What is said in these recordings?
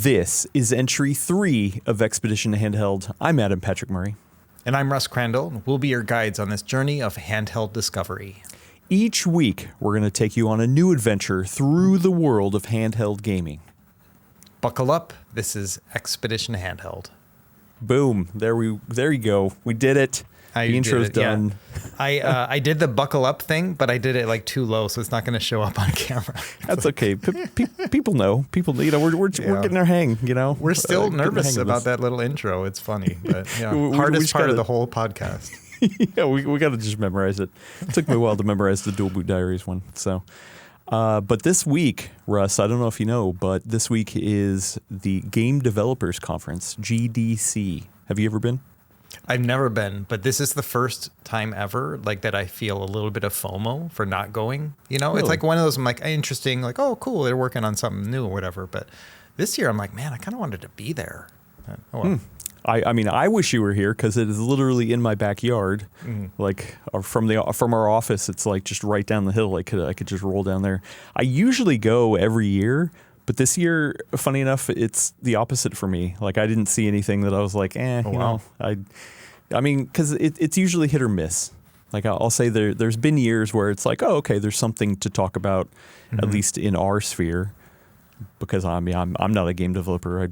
This is entry 3 of Expedition Handheld. I'm Adam Patrick Murray. And I'm Russ Crandall, and we'll be your guides on this journey of handheld discovery. Each week, we're going to take you on a new adventure through the world of handheld gaming. Buckle up. This is Expedition Handheld. Boom. There you go. We did it. The intro's done. Yeah. I did the buckle up thing, but I did it like too low, so it's not going to show up on camera. That's okay. People know. We're getting our hang. We're still nervous about that little intro. It's funny, but hardest part of the whole podcast. Yeah, we got to just memorize it. It took me a while to memorize the Dual Boot Diaries one. So, but this week, Russ, I don't know if you know, but this week is the Game Developers Conference, GDC. Have you ever been? I've never been, but this is the first time ever that I feel a little bit of FOMO for not going. Really? It's like one of those, I'm like, interesting, like, oh, cool, they're working on something new or whatever. But this year, I'm like, man, I kind of wanted to be there. I mean, I wish you were here because it is literally in my backyard. Mm-hmm. Like from our office, it's like just right down the hill. I could just roll down there. I usually go every year. But this year, funny enough, it's the opposite for me. Like, I didn't see anything that I was like, know. I mean, because it's usually hit or miss. Like, I'll say there's been years where it's like, oh, okay, there's something to talk about, at least in our sphere. Because, I mean, I'm not a game developer.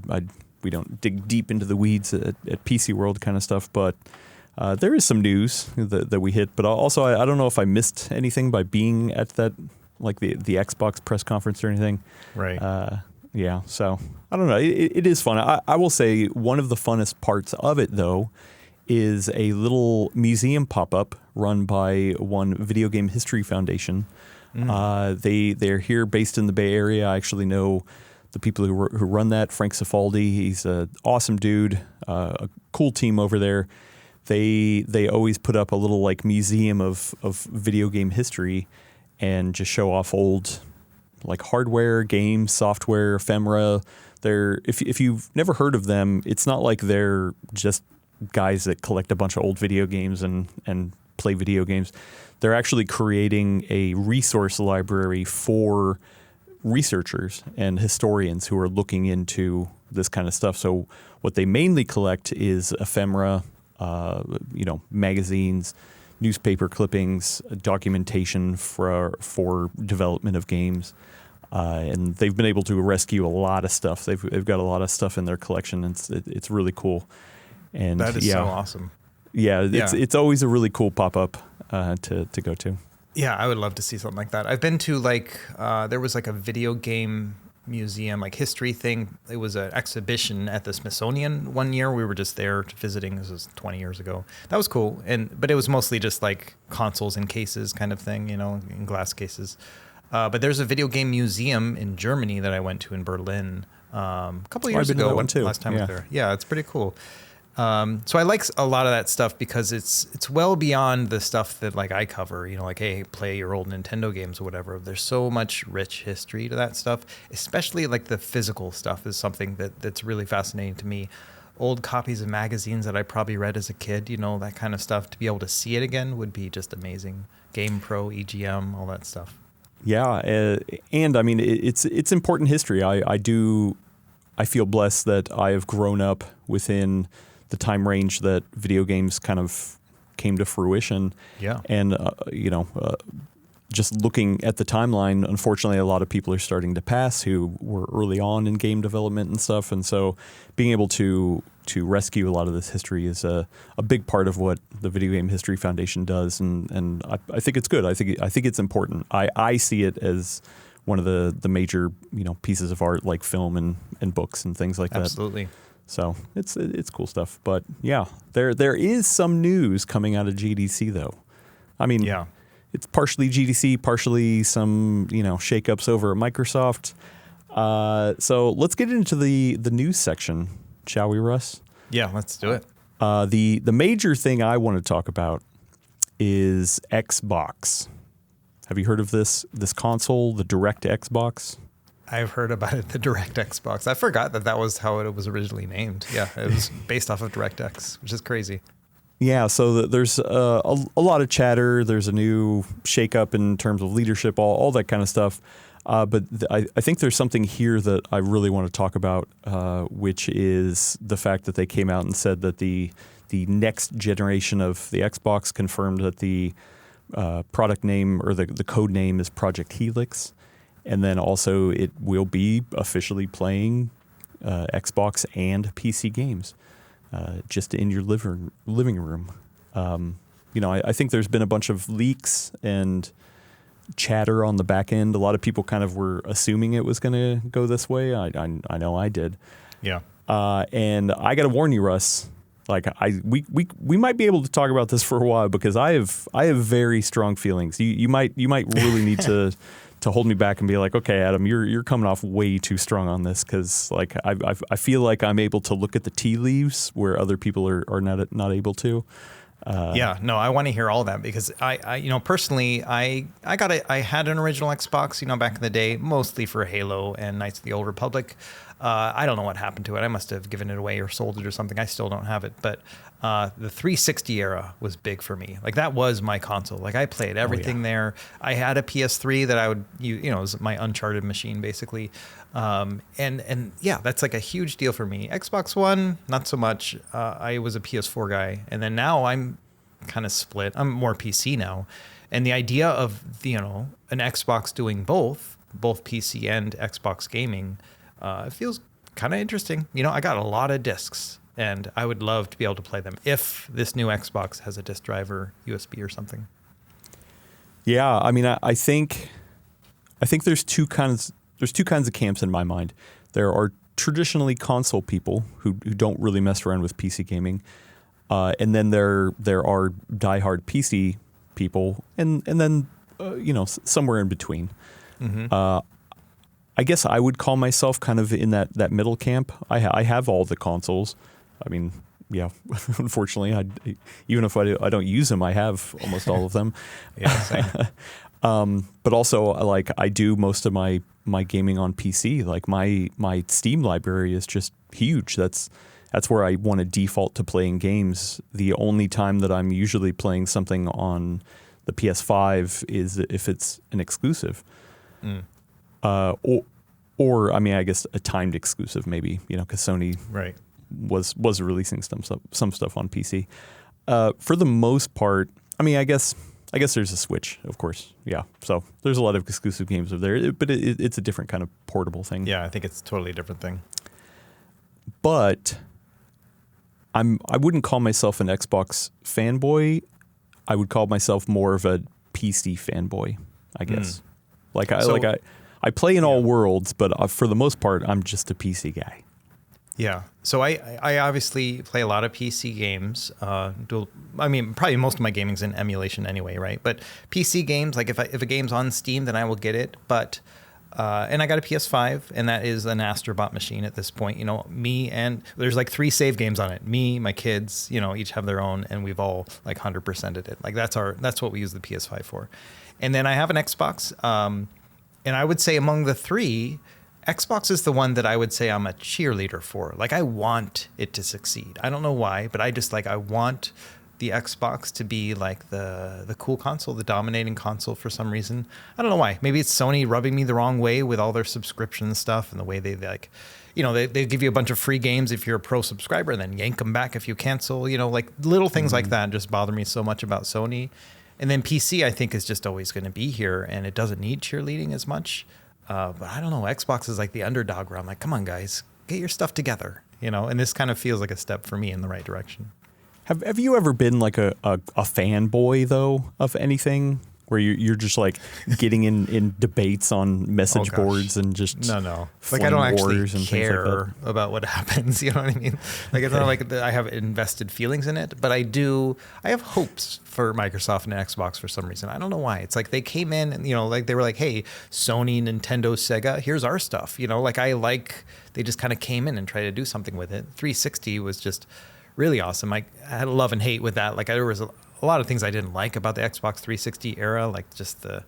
We don't dig deep into the weeds at PCWorld kind of stuff. But there is some news that we hit. But also, I don't know if I missed anything by being at that, like the Xbox press conference or anything. Right. Yeah. So I don't know. It is fun. I will say one of the funnest parts of it, though, is a little museum pop-up run by one Video Game History Foundation. They're here based in the Bay Area. I actually know the people who run that. Frank Cifaldi. He's an awesome dude. A cool team over there. They always put up a little like museum of video game history and just show off old like hardware, games, software, ephemera. If you've never heard of them, it's not like they're just guys that collect a bunch of old video games and play video games. They're actually creating a resource library for researchers and historians who are looking into this kind of stuff. So what they mainly collect is ephemera, magazines, newspaper clippings, documentation for development of games, and they've been able to rescue a lot of stuff. They've got a lot of stuff in their collection. And it's really cool. And that is so awesome. Yeah, it's always a really cool pop up to go to. Yeah, I would love to see something like that. I've been to there was like a video game museum, like history thing. It was an exhibition at the Smithsonian one year. We were just there visiting. This was 20 years ago. That was cool. But it was mostly just like consoles in cases kind of thing, in glass cases. But there's a video game museum in Germany that I went to in Berlin a couple of years ago. Last time I was there. Yeah, it's pretty cool. So I like a lot of that stuff because it's well beyond the stuff that I cover, like, hey, play your old Nintendo games or whatever. There's so much rich history to that stuff, especially like the physical stuff is something that's really fascinating to me. Old copies of magazines that I probably read as a kid, that kind of stuff, to be able to see it again would be just amazing. Game Pro, EGM, all that stuff. Yeah. And I mean, it's important history. I feel blessed that I have grown up within the time range that video games kind of came to fruition. Yeah. And, just looking at the timeline, unfortunately, a lot of people are starting to pass who were early on in game development and stuff. And so being able to rescue a lot of this history is a big part of what the Video Game History Foundation does. And I think it's good. I think it's important. I see it as one of the major, pieces of art like film and books and things like that. Absolutely. So it's cool stuff. But yeah, there is some news coming out of GDC though. I mean, yeah. It's partially GDC, partially some, shakeups over at Microsoft. So let's get into the news section, shall we, Russ? Yeah, let's do it. The major thing I want to talk about is Xbox. Have you heard of this console, the Direct Xbox? I've heard about it, the Direct Xbox. I forgot that was how it was originally named. Yeah, it was based off of DirectX, which is crazy. Yeah, so there's a lot of chatter. There's a new shakeup in terms of leadership, all that kind of stuff. I think there's something here that I really want to talk about, which is the fact that they came out and said that the next generation of the Xbox confirmed that the product name or the code name is Project Helix. And then also it will be officially playing Xbox and PC games just in your living room. I think there's been a bunch of leaks and chatter on the back end. A lot of people kind of were assuming it was going to go this way. I know I did. Yeah. And I got to warn you, Russ. Like we might be able to talk about this for a while because I have very strong feelings. You might really need to hold me back and be like, okay, Adam, you're coming off way too strong on this because like I feel like I'm able to look at the tea leaves where other people are not able to. I want to hear all that because I personally, I had an original Xbox, back in the day, mostly for Halo and Knights of the Old Republic. I don't know what happened to it. I must have given it away or sold it or something. I still don't have it. But the 360 era was big for me. Like that was my console. Like I played everything there. I had a PS3 that I would, it was my Uncharted machine basically. And that's like a huge deal for me. Xbox One, not so much. I was a PS4 guy. And then now I'm kind of split. I'm more PC now. And the idea of, an Xbox doing both PC and Xbox gaming, it feels kind of interesting. I got a lot of discs and I would love to be able to play them if this new Xbox has a disc drive or USB or something. Yeah, I mean, I think there's two kinds of camps in my mind. There are traditionally console people who don't really mess around with PC gaming, and then there are diehard PC people, and then somewhere in between. Mm-hmm. I guess I would call myself kind of in that middle camp. I have all the consoles. I mean, yeah, unfortunately, even if I don't use them, I have almost all of them. Yeah, same. But also, like, I do most of my gaming on PC. Like my Steam library is just huge. That's where I want to default to playing games. The only time that I'm usually playing something on the PS5 is if it's an exclusive. Mm. Or I mean, I guess a timed exclusive maybe, because Sony was releasing some stuff on PC. For the most part, I mean, I guess there's a Switch, of course. Yeah, so there's a lot of exclusive games over there, but it's a different kind of portable thing. Yeah, I think it's a totally different thing. But I wouldn't call myself an Xbox fanboy. I would call myself more of a PC fanboy, I guess. I play in all worlds, but for the most part, I'm just a PC guy. Yeah. So I obviously play a lot of PC games. Probably most of my gaming's in emulation anyway, right? But PC games, like if a game's on Steam, then I will get it. But and I got a PS5, and that is an Astrobot machine at this point. Me and there's like 3 save games on it. Me, my kids, each have their own, and we've all like 100%ed it. Like that's what we use the PS5 for. And then I have an Xbox. And I would say among the 3, Xbox is the one that I would say I'm a cheerleader for. Like I want it to succeed. I don't know why, but I want the Xbox to be like the cool console, the dominating console for some reason. I don't know why. Maybe it's Sony rubbing me the wrong way with all their subscription stuff and the way they like, they give you a bunch of free games if you're a pro subscriber and then yank them back if you cancel, like little things like that just bother me so much about Sony. And then PC, I think, is just always going to be here, and it doesn't need cheerleading as much. But I don't know. Xbox is like the underdog where I'm like, come on, guys, get your stuff together, And this kind of feels like a step for me in the right direction. Have you ever been like a fanboy, though, of anything? Where you're just like getting in debates on message boards and just no. Like I don't actually care about what happens. You know what I mean? Like it's not like I have invested feelings in it, but I have hopes for Microsoft and Xbox for some reason. I don't know why. It's like they came in and like they were like, hey, Sony, Nintendo, Sega, here's our stuff. They just kind of came in and tried to do something with it. 360 was just really awesome. I had a love and hate with that. Like there was a lot of things I didn't like about the Xbox 360 era, like just the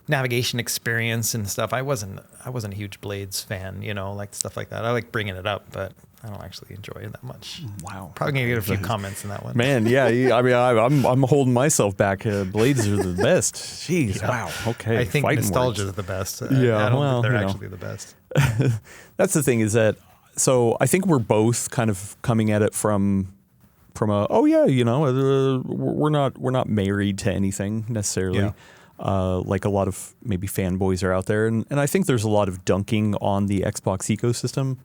navigation experience and stuff. I wasn't a huge Blades fan, like stuff like that. I like bringing it up, but I don't actually enjoy it that much. Wow. Probably gonna get a few comments in that one. Man, yeah. I mean, I'm holding myself back. Blades are the best. Jeez. Yeah. Wow. Okay. I think fighting nostalgia words. is the best. Yeah, I don't well, think they're you know. actually the best. That's the thing is that, so I think we're both kind of coming at it from a, oh yeah, you know, we're not married to anything necessarily. Yeah. Like a lot of maybe fanboys are out there. And I think there's a lot of dunking on the Xbox ecosystem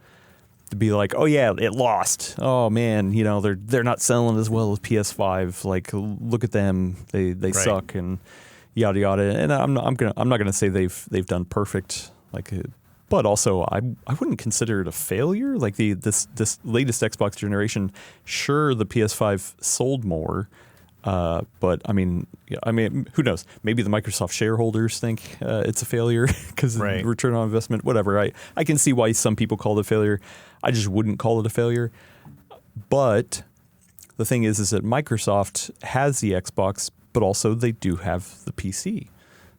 to be like, oh yeah, it lost. Oh man, you know, they're not selling as well as PS5. Like, look at them. They Right. suck and yada yada. And I'm not gonna say they've done perfect. Like, but also I wouldn't consider it a failure. Like this latest Xbox generation, sure, the PS5 sold more. But I mean, who knows? Maybe the Microsoft shareholders think it's a failure because Right. return on investment, whatever. I can see why some people call it a failure. I just wouldn't call it a failure. But the thing is that Microsoft has the Xbox, but also they do have the PC.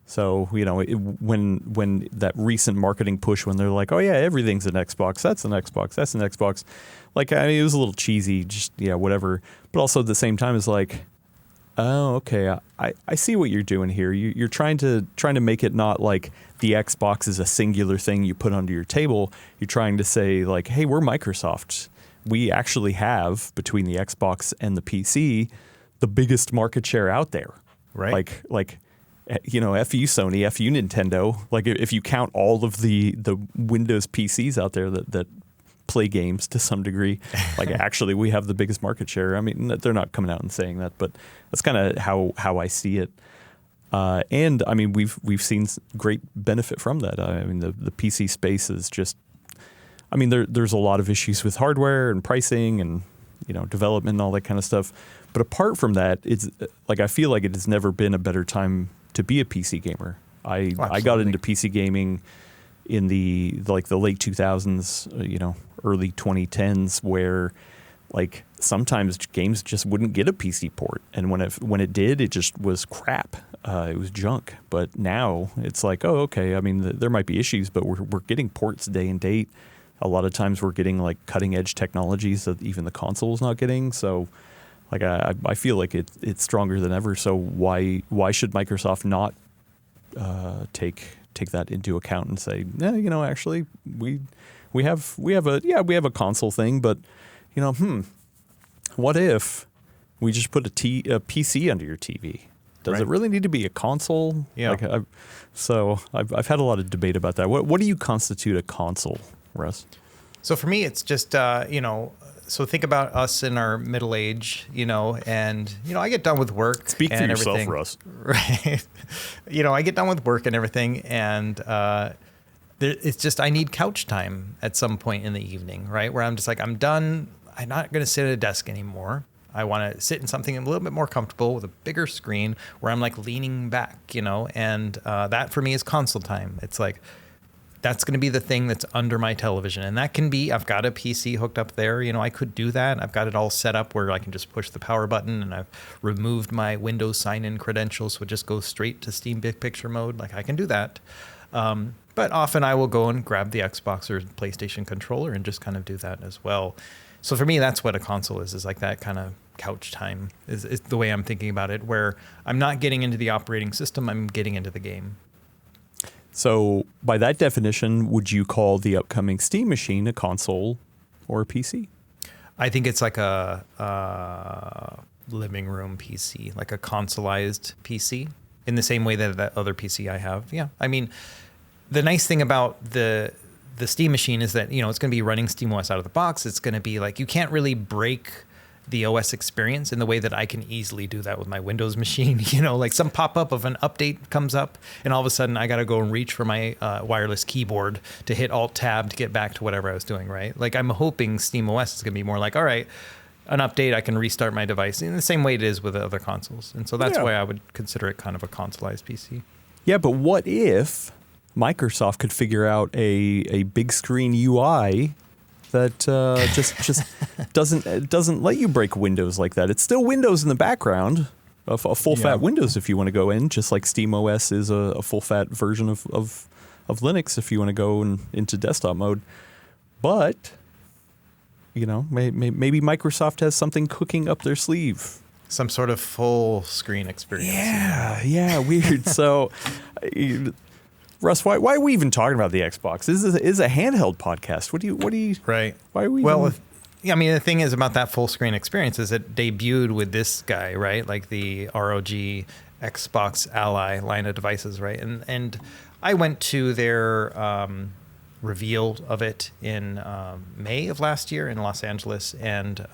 So, you know, when that recent marketing push, when they're like, oh yeah, everything's an Xbox, that's an Xbox, that's an Xbox. Like, I mean, it was a little cheesy, just, yeah, whatever. But also at the same time, it's like, oh, okay. I see what you're doing here. You're trying to make it not like the Xbox is a singular thing you put onto your table. You're trying to say like, hey, we're Microsoft. We actually have, between the Xbox and the PC, the biggest market share out there. Right. Like, you know, F you Sony, F you Nintendo. Like, if you count all of the Windows PCs out there that play games to some degree, like actually we have the biggest market share. I mean, they're not coming out and saying that, but that's kind of how I see it. And I mean, we've seen great benefit from that. I mean, the PC space is just, I mean, there's a lot of issues with hardware and pricing and, you know, development and all that kind of stuff. But apart from that, it's like, I feel like it has never been a better time to be a PC gamer. I got into PC gaming in the late 2000s, you know, early 2010s, where like sometimes games just wouldn't get a PC port, and when it did, it just was crap. It was junk. But now it's like, oh, okay. I mean, there might be issues, but we're getting ports day and date. A lot of times we're getting like cutting edge technologies that even the console is not getting. So like I feel like it's stronger than ever. So why should Microsoft not take that into account and say, yeah, you know, actually we have a console thing, but you know, what if we just put a PC under your TV? Does it really need to be a console? Yeah. Like, I've had a lot of debate about that. What do you constitute a console, Russ? So for me, it's just, you know, so think about us in our middle age, you know, and, you know, I get done with work. Speak for and yourself, everything. Russ. Right. You know, I get done with work and everything, and it's just, I need couch time at some point in the evening, right? Where I'm just like, I'm done. I'm not going to sit at a desk anymore. I want to sit in something a little bit more comfortable with a bigger screen where I'm like leaning back, you know, and that for me is console time. It's like, that's going to be the thing that's under my television. And that can be, I've got a PC hooked up there. You know, I could do that. I've got it all set up where I can just push the power button, and I've removed my Windows sign-in credentials, so it just goes straight to Steam Big Picture mode. Like, I can do that. But often I will go and grab the Xbox or PlayStation controller and just kind of do that as well. So for me, that's what a console is like that kind of couch time is the way I'm thinking about it, where I'm not getting into the operating system, I'm getting into the game. So by that definition, would you call the upcoming Steam machine a console or a PC? I think it's like a living room PC, like a consoleized PC, in the same way that other PC I have. Yeah. I mean, the nice thing about the Steam machine is that, you know, it's going to be running SteamOS out of the box. It's going to be like, you can't really break the OS experience in the way that I can easily do that with my Windows machine. You know, like some pop-up of an update comes up, and all of a sudden I got to go and reach for my wireless keyboard to hit Alt-Tab to get back to whatever I was doing, right? Like, I'm hoping SteamOS is going to be more like, all right, an update, I can restart my device in the same way it is with other consoles. And so that's why I would consider it kind of a consoleized PC. Yeah, but what if Microsoft could figure out a big screen UI that just doesn't let you break Windows like that? It's still Windows in the background, a full fat Windows if you want to go in, just like SteamOS is a full fat version of Linux if you want to go into desktop mode. But maybe Microsoft has something cooking up their sleeve. Some sort of full screen experience. Yeah, weird. So, Russ, why are we even talking about the Xbox? This is a handheld podcast. What do you? Right. Why are we? The thing is about that full screen experience is it debuted with this guy, right? Like the ROG Xbox Ally line of devices, right? And I went to their reveal of it in May of last year in Los Angeles, and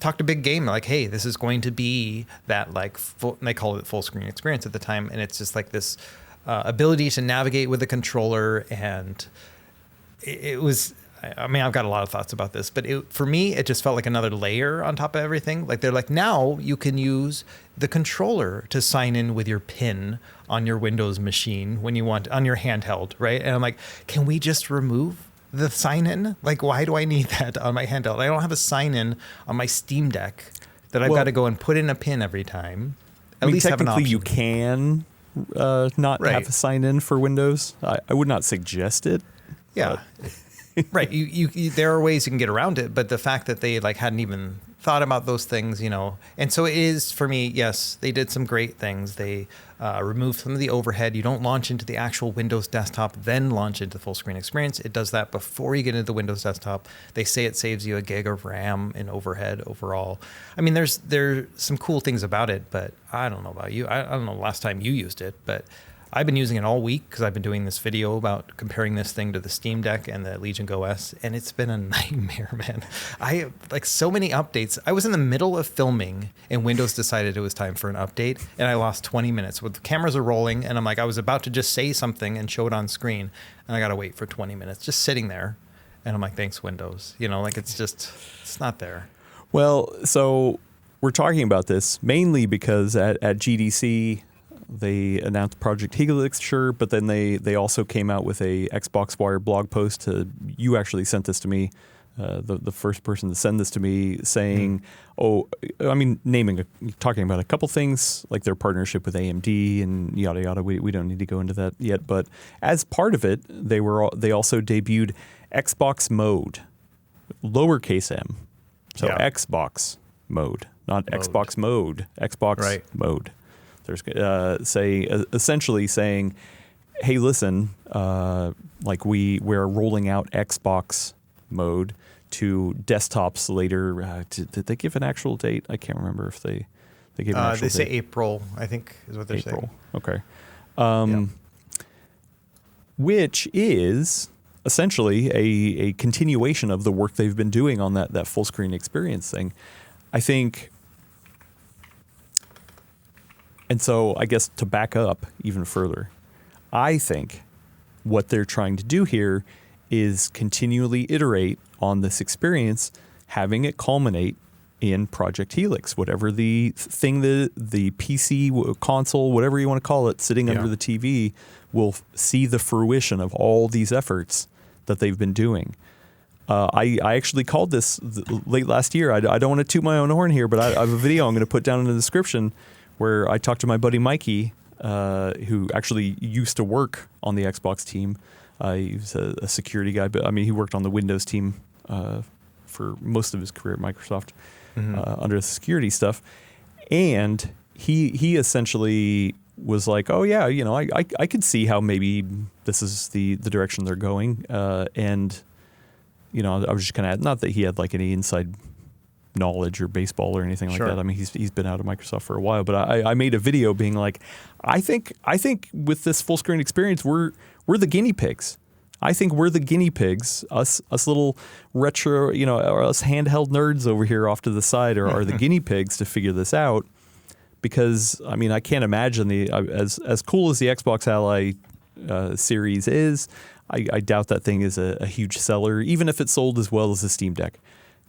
talked a big game like, hey, this is going to be that like full, they called it full screen experience at the time, and it's just like this ability to navigate with the controller, and it was. I mean, I've got a lot of thoughts about this, but for me, it just felt like another layer on top of everything. Like they're like, now you can use the controller to sign in with your PIN on your Windows machine when you want on your handheld, right? And I'm like, can we just remove the sign in? Like, why do I need that on my handheld? I don't have a sign in on my Steam Deck that I've got to go and put in a PIN every time. At least have an option. Technically, you can not have a sign in for Windows. I would not suggest it. Yeah. Right. You there are ways you can get around it, but the fact that they like hadn't even thought about those things, and so it is for me. Yes, they did some great things. They removed some of the overhead. You don't launch into the actual Windows desktop, then launch into the full screen experience. It does that before you get into the Windows desktop. They say it saves you a gig of RAM in overhead overall. I mean, there's some cool things about it, but I don't know about you. I don't know the last time you used it, but I've been using it all week because I've been doing this video about comparing this thing to the Steam Deck and the Legion Go S, and it's been a nightmare, man. I like so many updates. I was in the middle of filming, and Windows decided it was time for an update, and I lost 20 minutes. The cameras are rolling, and I'm like, I was about to just say something and show it on screen, and I got to wait for 20 minutes just sitting there, and I'm like, thanks, Windows. It's not there. Well, so we're talking about this mainly because at GDC, they announced Project Helix, sure, but then they also came out with a Xbox Wire blog post. You actually sent this to me, the first person to send this to me, saying, talking about a couple things like their partnership with AMD and yada yada. We don't need to go into that yet, but as part of it, they also debuted Xbox Mode, lowercase m, so Xbox Mode, not Xbox Mode, Xbox Mode. There's essentially saying, hey, listen, we're rolling out Xbox Mode to desktops later. Did they give an actual date? I can't remember if they gave an actual date. They say April, I think, is what they're saying. Okay. Which is essentially a continuation of the work they've been doing on that full screen experience thing. I think. And so I guess to back up even further, I think what they're trying to do here is continually iterate on this experience, having it culminate in Project Helix, whatever the thing, the PC console, whatever you want to call it, sitting under the TV will see the fruition of all these efforts that they've been doing. I actually called this late last year. I don't want to toot my own horn here, but I have a video I'm going to put down in the description where I talked to my buddy Mikey, who actually used to work on the Xbox team. He was a security guy, but he worked on the Windows team for most of his career at Microsoft under the security stuff. And he essentially was like, oh yeah, I could see how maybe this is the direction they're going. And I was just kind of, not that he had like any inside knowledge or baseball or anything like that. He's been out of Microsoft for a while, but I made a video being like, I think with this full screen experience, we're the guinea pigs. I think we're the guinea pigs. Us little retro, or us handheld nerds over here off to the side are the guinea pigs to figure this out. Because I can't imagine as cool as the Xbox Ally series is. I doubt that thing is a huge seller, even if it sold as well as the Steam Deck.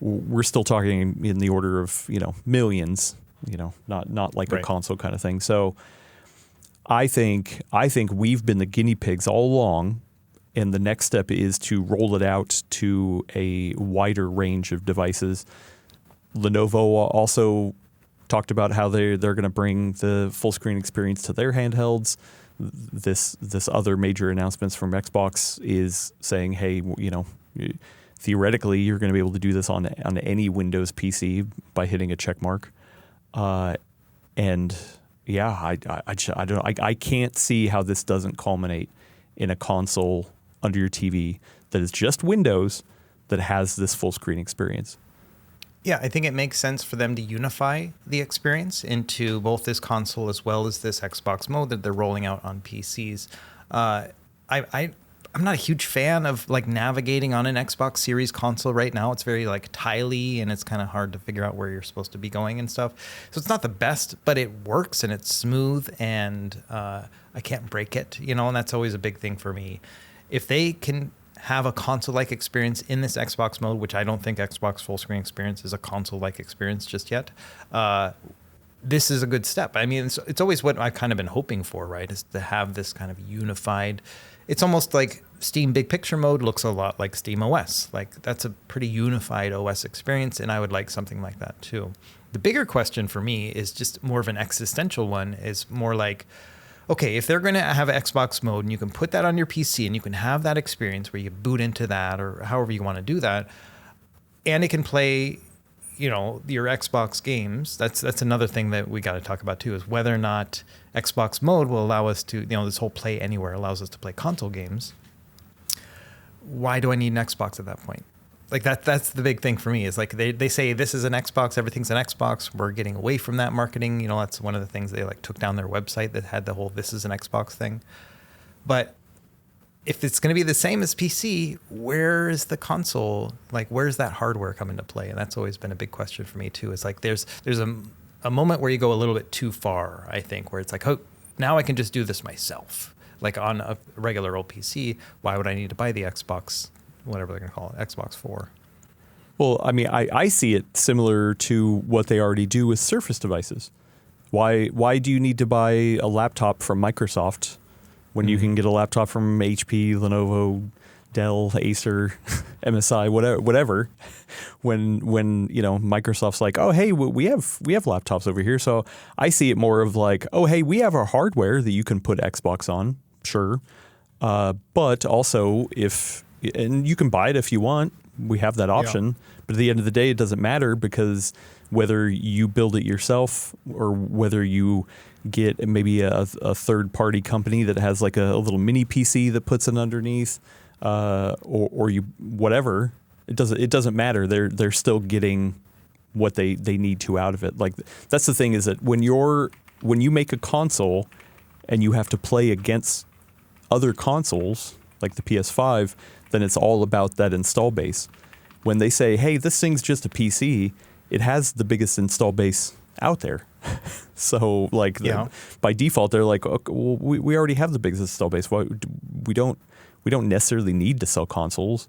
We're still talking in the order of millions, not like a console kind of thing. So I think we've been the guinea pigs all along, and the next step is to roll it out to a wider range of devices. Lenovo also talked about how they're going to bring the full screen experience to their handhelds. This other major announcements from Xbox is saying, hey, theoretically, you're going to be able to do this on any Windows PC by hitting a check mark. And yeah, I don't know. I can't see how this doesn't culminate in a console under your TV that is just Windows that has this full screen experience. Yeah, I think it makes sense for them to unify the experience into both this console as well as this Xbox mode that they're rolling out on PCs. I'm not a huge fan of like navigating on an Xbox Series console right now. It's very like tiley and it's kind of hard to figure out where you're supposed to be going and stuff. So it's not the best, but it works and it's smooth and I can't break it, and that's always a big thing for me. If they can have a console-like experience in this Xbox mode, which I don't think Xbox full screen experience is a console-like experience just yet, this is a good step. I mean, it's always what I've kind of been hoping for, right? Is to have this kind of unified. It's almost like Steam Big Picture mode looks a lot like Steam OS. Like that's a pretty unified OS experience, and I would like something like that too. The bigger question for me is just more of an existential one. Is more like, okay, if they're going to have Xbox mode and you can put that on your PC and you can have that experience where you boot into that or however you want to do that, and it can play, your Xbox games. That's another thing that we got to talk about too, is whether or not Xbox mode will allow us to, this whole play anywhere allows us to play console games. Why do I need an Xbox at that point? Like that's the big thing for me, is like they say this is an Xbox, everything's an Xbox. We're getting away from that marketing. That's one of the things they like took down their website that had the whole this is an Xbox thing. But if it's going to be the same as PC, where is the console? Like, where's that hardware come into play? And that's always been a big question for me too. It's like there's a moment where you go a little bit too far, I think, where it's like, oh, now I can just do this myself. Like on a regular old PC, why would I need to buy the Xbox, whatever they're going to call it, Xbox 4? Well, I mean, I see it similar to what they already do with Surface devices. Why do you need to buy a laptop from Microsoft when you can get a laptop from HP, Lenovo, Dell, Acer, MSI, whatever? When Microsoft's like, oh hey, we have laptops over here. So I see it more of like, oh hey, we have our hardware that you can put Xbox on, sure, but also and you can buy it if you want. We have that option. Yeah. But at the end of the day, it doesn't matter, because whether you build it yourself or whether you get maybe a third-party company that has like a little mini PC that puts it underneath, or you whatever, it doesn't matter. They're still getting what they need to out of it. Like that's the thing, is that when you make a console and you have to play against other consoles like the PS5, then it's all about that install base. When they say, hey, this thing's just a PC, it has the biggest install base out there. So like by default, they're like, okay, well, we already have the biggest install base. We don't necessarily need to sell consoles.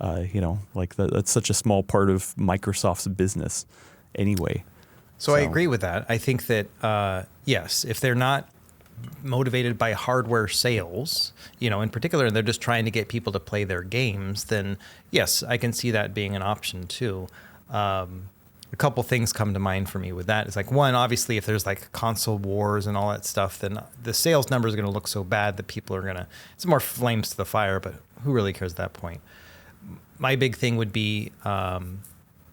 Like that's such a small part of Microsoft's business anyway. So I agree with that. I think that, yes, if they're not motivated by hardware sales, in particular, and they're just trying to get people to play their games, then yes, I can see that being an option too. A couple things come to mind for me with that. It's like, one, obviously, if there's like console wars and all that stuff, then the sales numbers are going to look so bad that people are going to, it's more flames to the fire, but who really cares at that point? My big thing would be,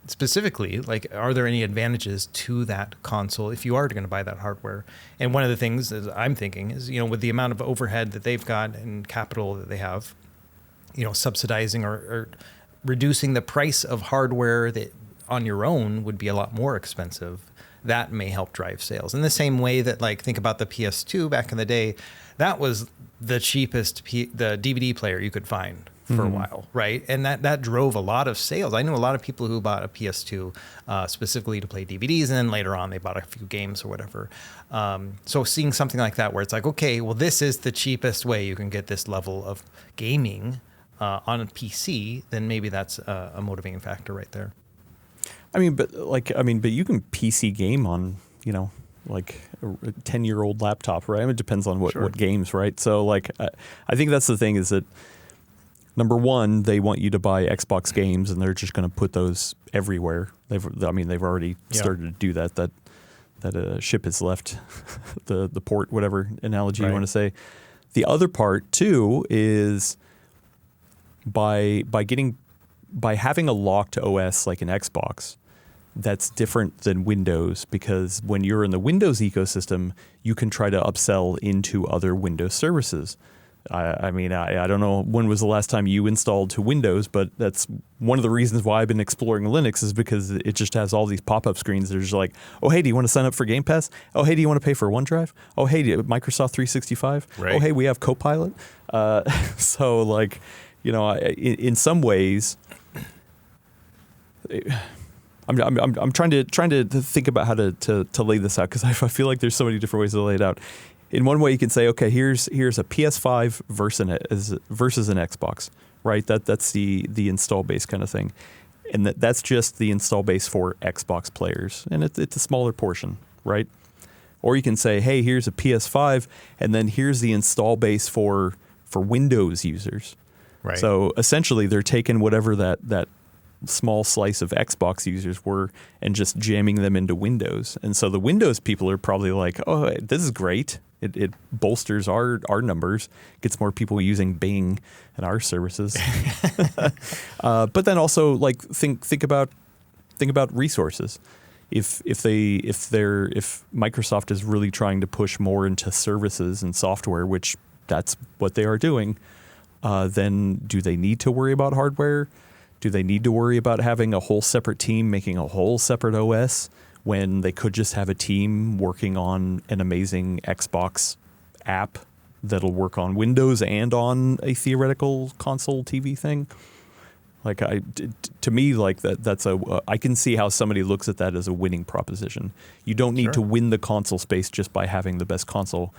specifically, like, are there any advantages to that console if you are going to buy that hardware? And one of the things that I'm thinking is, with the amount of overhead that they've got and capital that they have, subsidizing or reducing the price of hardware that on your own would be a lot more expensive. That may help drive sales. In the same way that, like, think about the PS2 back in the day, that was the cheapest the DVD player you could find for a while, right? And that drove a lot of sales. I knew a lot of people who bought a PS2 specifically to play DVDs, and then later on they bought a few games or whatever. So seeing something like that where it's like, okay, well, this is the cheapest way you can get this level of gaming on a PC, then maybe that's a motivating factor right there. But you can PC game on, like a 10-year-old laptop, right? It depends on what games, right? So like, I think that's the thing, is that number one, they want you to buy Xbox games, and they're just going to put those everywhere. They've already started to do that. That ship has left the port, whatever analogy you want to say. The other part too is by getting by having a locked OS like an Xbox, that's different than Windows, because when you're in the Windows ecosystem, you can try to upsell into other Windows services. I mean, I don't know when was the last time you installed to Windows, but that's one of the reasons why I've been exploring Linux, is because it just has all these pop-up screens. There's like, oh, hey, do you want to sign up for Game Pass? Oh, hey, do you want to pay for OneDrive? Oh, hey, Microsoft 365? Right. Oh, hey, we have Copilot. So, like, you know, in some ways, I'm trying to think about how to lay this out, because I feel like there's so many different ways to lay it out. In one way, you can say, okay, here's a PS5 versus an Xbox, right? That's the install base kind of thing, and that's just the install base for Xbox players, and it's a smaller portion, right? Or you can say, hey, here's a PS5, and then here's the install base for Windows users. Right. So essentially, they're taking whatever that small slice of Xbox users were and just jamming them into Windows. And so the Windows people are probably like, oh, this is great. It bolsters our numbers, gets more people using Bing and our services. But then also, like, think about resources. If Microsoft is really trying to push more into services and software, which that's what they are doing, then do they need to worry about hardware? Do they need to worry about having a whole separate team making a whole separate OS, when they could just have a team working on an amazing Xbox app that'll work on Windows and on a theoretical console TV thing? Like, to me, like that's I can see how somebody looks at that as a winning proposition. You don't need to win the console space just by having the best console.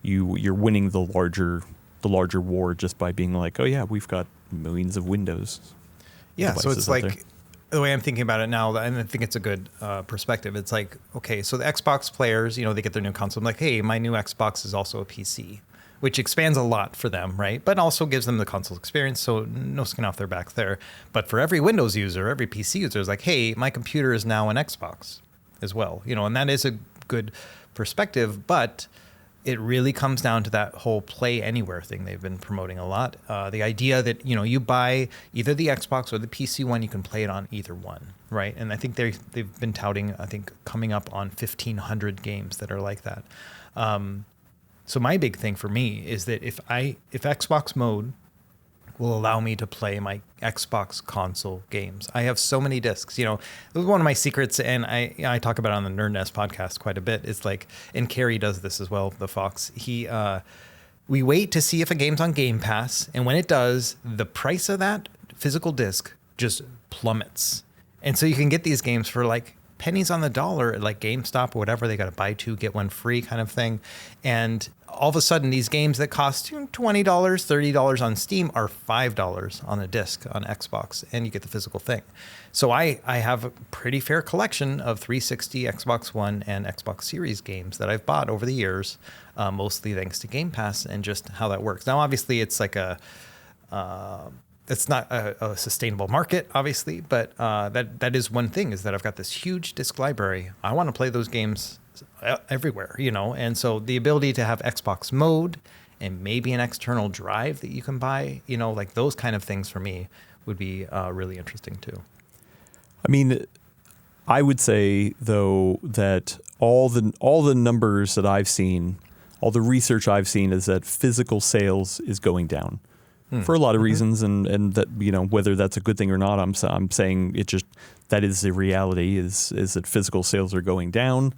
You're winning the larger war just by being like, oh yeah, we've got millions of Windows. Yeah, so it's like, the way I'm thinking about it now, and I think it's a good perspective. It's like, okay, so the Xbox players, you know, they get their new console. I'm like, hey, my new Xbox is also a PC, which expands a lot for them, right? But also gives them the console experience, so no skin off their back there. But for every Windows user, every PC user is like, hey, my computer is now an Xbox as well, you know, and that is a good perspective. But it really comes down to that whole play anywhere thing they've been promoting a lot. The idea that, you know, you buy either the Xbox or the PC one, you can play it on either one, right? And I think they've been touting, I think, coming up on 1,500 games that are like that. So my big thing for me is that if Xbox mode will allow me to play my Xbox console games. I have so many discs, you know. It was one of my secrets, and I talk about it on the Nerd Nest podcast quite a bit. It's like, and Carrie does this as well, the Fox. We wait to see if a game's on Game Pass, and when it does, the price of that physical disc just plummets. And so you can get these games for like pennies on the dollar at like GameStop or whatever. They got to buy two, get one free kind of thing. And all of a sudden, these games that cost $20, $30 on Steam are $5 on a disc on Xbox, and you get the physical thing. So I have a pretty fair collection of 360, Xbox One, and Xbox Series games that I've bought over the years, mostly thanks to Game Pass and just how that works. Now, obviously, it's like it's not a sustainable market, obviously, but that is one thing, is that I've got this huge disc library. I want to play those games everywhere, you know, and so the ability to have Xbox mode and maybe an external drive that you can buy, you know, like those kind of things for me would be really interesting too. I mean, I would say though that all the numbers that I've seen, all the research I've seen, is that physical sales is going down. For a lot of reasons, and that, you know, whether that's a good thing or not, I'm saying it just, that is the reality, is that physical sales are going down.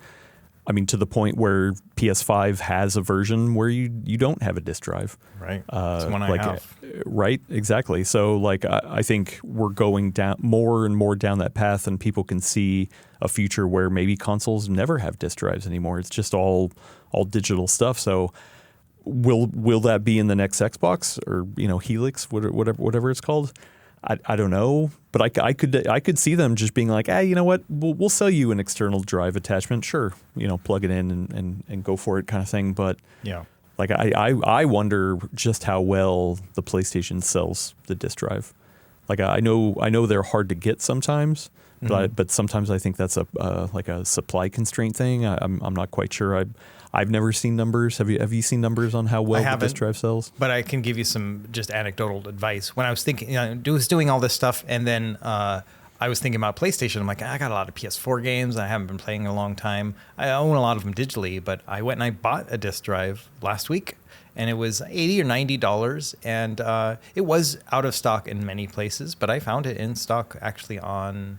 I mean, to the point where PS5 has a version where you don't have a disk drive. Right. It's one I have. Right, exactly. So like I think we're going down more and more down that path, and people can see a future where maybe consoles never have disk drives anymore. It's just all digital stuff. So will that be in the next Xbox, or, you know, Helix, whatever it's called? I don't know, but I could see them just being like, you know what, we'll sell you an external drive attachment, sure, you know, plug it in and go for it kind of thing. But yeah, like I wonder just how well the PlayStation sells the disc drive. Like I know they're hard to get sometimes, but sometimes I think that's a supply constraint thing. I'm not quite sure. I've never seen numbers. Have you seen numbers on how well the disk drive sells? But I can give you some just anecdotal advice. When I was thinking, was doing all this stuff, and then I was thinking about PlayStation. I'm like, I got a lot of PS4 games. I haven't been playing in a long time. I own a lot of them digitally, but I went and I bought a disk drive last week, and it was $80 or $90, and it was out of stock in many places, but I found it in stock actually on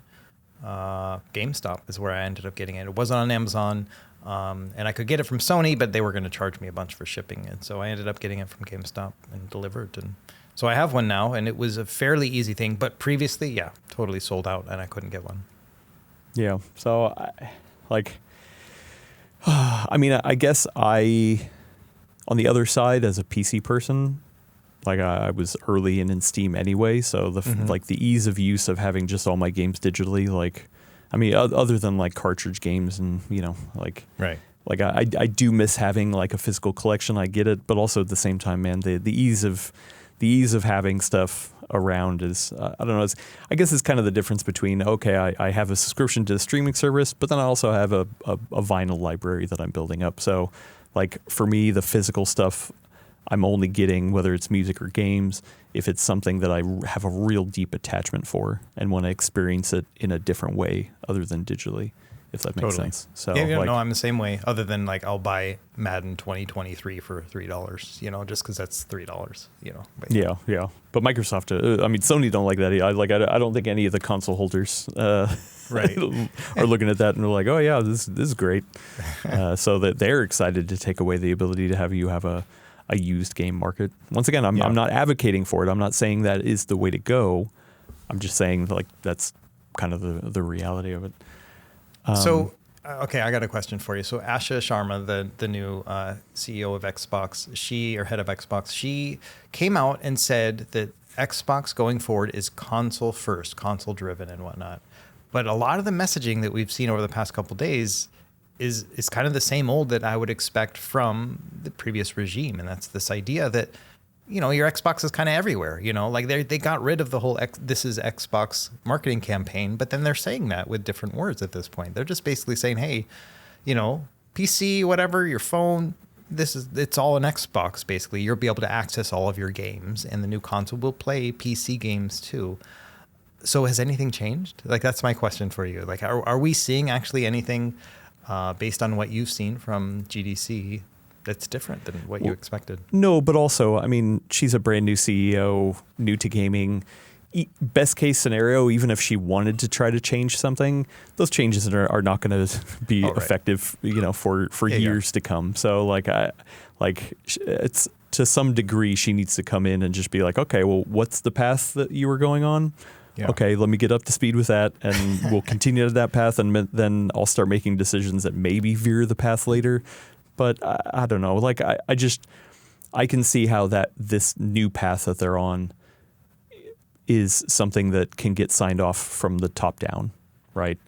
GameStop is where I ended up getting it. It wasn't on Amazon, and I could get it from Sony, but they were going to charge me a bunch for shipping it, so I ended up getting it from GameStop and delivered, and so I have one now, and it was a fairly easy thing, but previously, yeah, totally sold out, and I couldn't get one. Yeah, so I guess on the other side, as a PC person, I was early in Steam anyway, so the ease of use of having just all my games digitally, other than cartridge games and Right. I do miss having a physical collection. I get it, but also at the same time, man, the ease of having stuff around is I don't know. I guess it's kind of the difference between I have a subscription to a streaming service, but then I also have a vinyl library that I'm building up. So for me, the physical stuff I'm only getting, whether it's music or games, if it's something that I have a real deep attachment for and want to experience it in a different way other than digitally, if that makes sense. So no, I'm the same way, other than I'll buy Madden 2023 for $3, just because that's $3, But, yeah. But Microsoft, Sony don't like that. I don't think any of the console holders right. are looking at that and they're like, oh yeah, this is great. So that they're excited to take away the ability to have you have a used game market. Once again, I'm not advocating for it. I'm not saying that is the way to go. I'm just saying that's kind of the reality of it. So, okay, I got a question for you. So Asha Sharma, the new CEO of Xbox, head of Xbox, she came out and said that Xbox going forward is console first, console driven and whatnot. But a lot of the messaging that we've seen over the past couple of days is kind of the same old that I would expect from the previous regime. And that's this idea that, your Xbox is kind of everywhere, they got rid of the whole this is Xbox marketing campaign, but then they're saying that with different words at this point. They're just basically saying, hey, PC, whatever, your phone, it's all an Xbox, basically. You'll be able to access all of your games, and the new console will play PC games too. So has anything changed? That's my question for you. Are we seeing actually anything based on what you've seen from GDC that's different than what you expected? No, but also, she's a brand new CEO, new to gaming. Best case scenario, even if she wanted to try to change something, those changes are not going to be effective, for years to come. So it's to some degree, she needs to come in and just be like, okay, well, what's the path that you were going on? Yeah. Okay, let me get up to speed with that, and we'll continue to that path, and then I'll start making decisions that maybe veer the path later. But I don't know. I can see how this new path that they're on is something that can get signed off from the top down, right?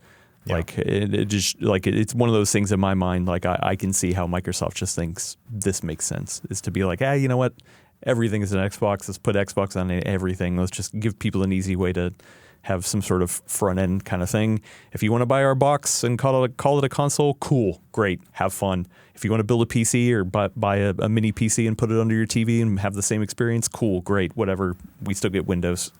Yeah. It's one of those things in my mind. I can see how Microsoft just thinks this makes sense, is to be like, you know what? Everything is an Xbox. Let's put Xbox on everything. Let's just give people an easy way to have some sort of front end kind of thing. If you want to buy our box and call it a console, cool, great, have fun. If you want to build a PC or buy a mini PC and put it under your TV and have the same experience, cool, great, whatever. We still get Windows.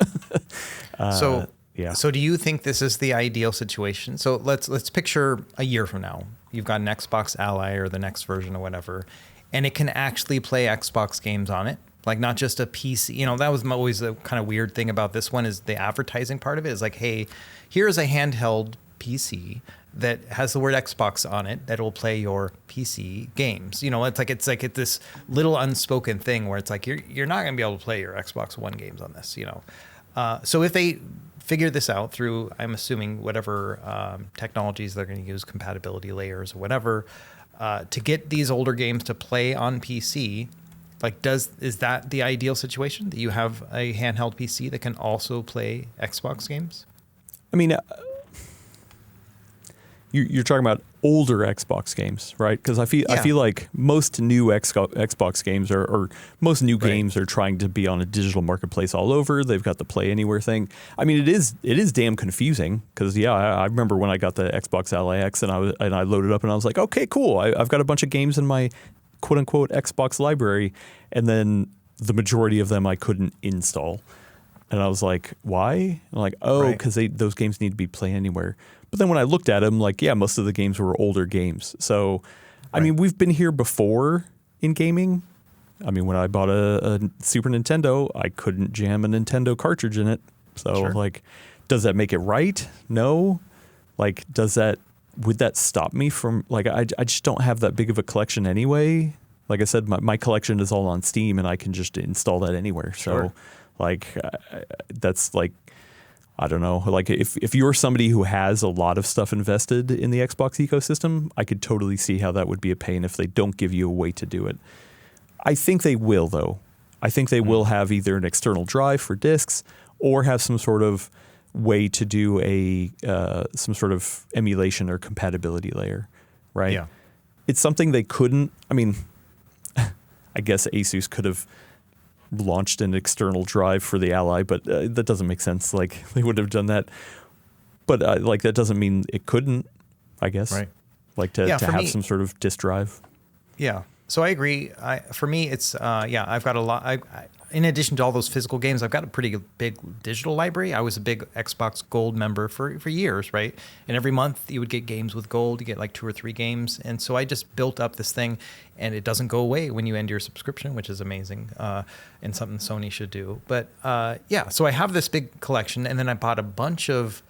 So do you think this is the ideal situation? So let's picture a year from now. You've got an Xbox Ally or the next version or whatever, and it can actually play Xbox games on it. Not just a PC. That was always the kind of weird thing about this one, is the advertising part of it is hey, here's a handheld PC that has the word Xbox on it that will play your PC games. It's this little unspoken thing where it's you're not going to be able to play your Xbox One games on this. So if they figure this out through, I'm assuming, whatever technologies they're going to use, compatibility layers or whatever, to get these older games to play on PC. Is that the ideal situation, that you have a handheld PC that can also play Xbox games? You're talking about older Xbox games, right? Because I feel like most new Xbox games or most new games are trying to be on a digital marketplace all over. They've got the Play Anywhere thing. I mean, it is damn confusing because I remember when I got the Xbox LAX and I loaded up and I was like, okay, cool. I've got a bunch of games in my quote unquote Xbox library, and then the majority of them I couldn't install. And I was like, why? I'm like, because those games need to be Play Anywhere. But then when I looked at them, like, yeah, most of the games were older games. So, I mean, we've been here before in gaming. I mean, when I bought a Super Nintendo, I couldn't jam a Nintendo cartridge in it. So, like, does that make it right? No. Like, would that stop me from, like, I just don't have that big of a collection anyway. Like I said, my collection is all on Steam and I can just install that anywhere. So, like, that's like, I don't know. Like if you're somebody who has a lot of stuff invested in the Xbox ecosystem, I could totally see how that would be a pain if they don't give you a way to do it. I think they will, though. I think they will have either an external drive for discs or have some sort of way to do some sort of emulation or compatibility layer, right? Yeah. It's something they couldn't. I mean, I guess Asus could have launched an external drive for the Ally, but that doesn't make sense. Like, they would have done that. But like, that doesn't mean it couldn't, I guess. Right. Like to have some sort of disk drive. Yeah. So I agree. For me, it's, I've got a lot. In addition to all those physical games, I've got a pretty big digital library. I was a big Xbox Gold member for years, right? And every month you would get games with Gold. You get like 2 or 3 games. And so I just built up this thing, and it doesn't go away when you end your subscription, which is amazing, and something Sony should do. But so I have this big collection, and then I bought a bunch of,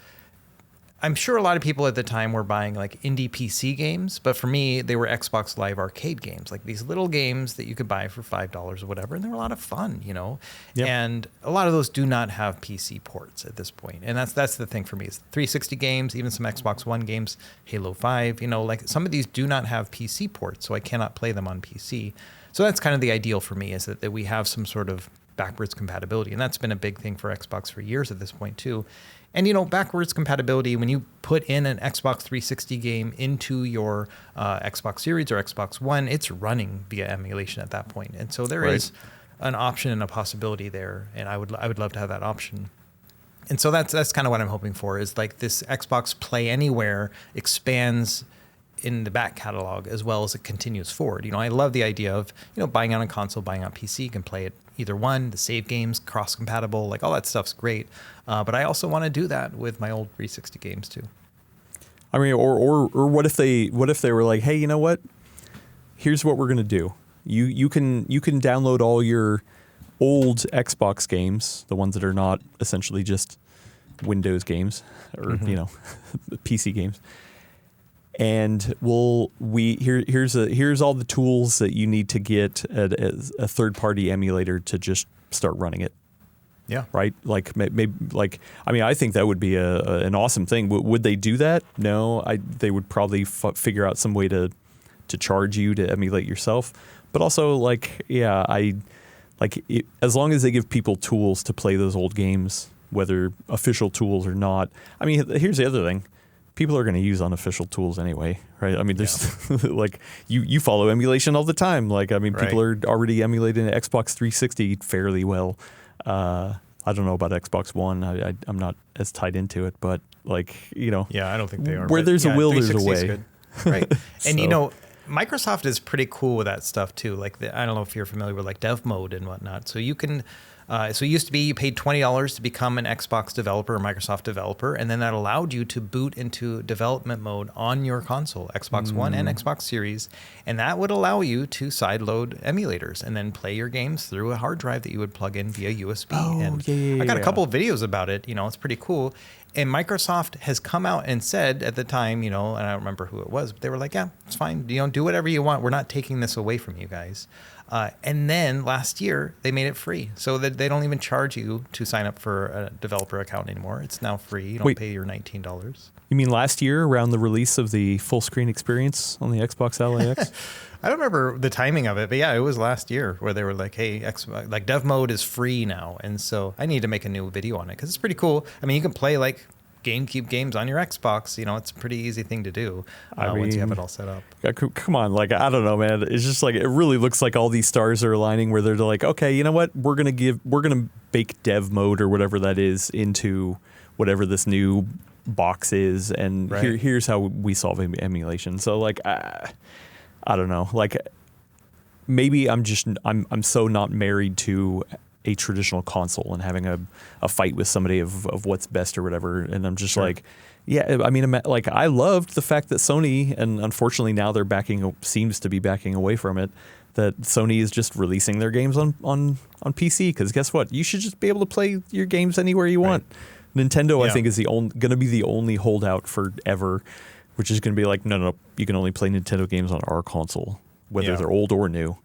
I'm sure a lot of people at the time were buying like indie PC games, but for me, they were Xbox Live Arcade games, like these little games that you could buy for $5 or whatever, and they were a lot of fun, you know. Yep. And a lot of those do not have PC ports at this point, and that's the thing for me. It's 360 games, even some Xbox One games, Halo 5, you know, like some of these do not have PC ports, so I cannot play them on PC. So that's kind of the ideal for me, is that we have some sort of backwards compatibility, and that's been a big thing for Xbox for years at this point too. And, you know, backwards compatibility, when you put in an Xbox 360 game into your Xbox Series or Xbox One, it's running via emulation at that point. And so there is an option and a possibility there, and I would love to have that option. And so that's kind of what I'm hoping for, is like this Xbox Play Anywhere expands in the back catalog as well as it continues forward. You know, I love the idea of, you know, buying on a console, buying on PC, you can play it either one, the save games, cross-compatible, like all that stuff's great. But I also want to do that with my old 360 games too. I mean, or what if they were like, hey, you know what? Here's what we're gonna do. You can download all your old Xbox games, the ones that are not essentially just Windows games or you know, PC games. And here's all the tools that you need to get a third-party emulator to just start running it. Yeah. Right. Like maybe I mean, I think that would be an awesome thing. Would they do that? No. They would probably figure out some way to charge you to emulate yourself. But also, like, yeah, as long as they give people tools to play those old games, whether official tools or not. I mean, here's the other thing. People are going to use unofficial tools anyway, right? I mean, there's like you follow emulation all the time. Like, I mean, people are already emulating Xbox 360 fairly well. I don't know about Xbox One. I'm not as tied into it, but like, you know, I don't think they are. Where there's a will, there's a way. Good. Right. And you know, Microsoft is pretty cool with that stuff too. Like, I don't know if you're familiar with like dev mode and whatnot. So you can. So it used to be you paid $20 to become an Xbox developer or Microsoft developer, and then that allowed you to boot into development mode on your console, Xbox One and Xbox Series, and that would allow you to sideload emulators and then play your games through a hard drive that you would plug in via USB. I got a couple of videos about it. You know, it's pretty cool. And Microsoft has come out and said at the time, you know, and I don't remember who it was, but they were like, yeah, it's fine. You know, do whatever you want. We're not taking this away from you guys. And then last year, they made it free so that they don't even charge you to sign up for a developer account anymore. It's now free. You don't pay your $19. You mean last year around the release of the full screen experience on the Xbox LAX? I don't remember the timing of it, but yeah, it was last year where they were like, hey, like dev mode is free now. And so I need to make a new video on it because it's pretty cool. I mean, you can play like GameCube games on your Xbox. It's a pretty easy thing to do once you have it all set up. Come on, like, I don't know, man. It's just like, it really looks like all these stars are aligning where they're like, okay, you know what? We're gonna bake dev mode or whatever that is into whatever this new box is, and here's how we solve emulation. So like, I don't know, like, maybe I'm so not married to a traditional console and having a fight with somebody of what's best or whatever, and I'm just like, yeah, I mean, like, I loved the fact that Sony, and unfortunately now they're seems to be backing away from it, that Sony is just releasing their games on PC, because guess what? You should just be able to play your games anywhere you want. Nintendo, I think, is going to be the only holdout forever, which is going to be like, no, you can only play Nintendo games on our console, whether they're old or new.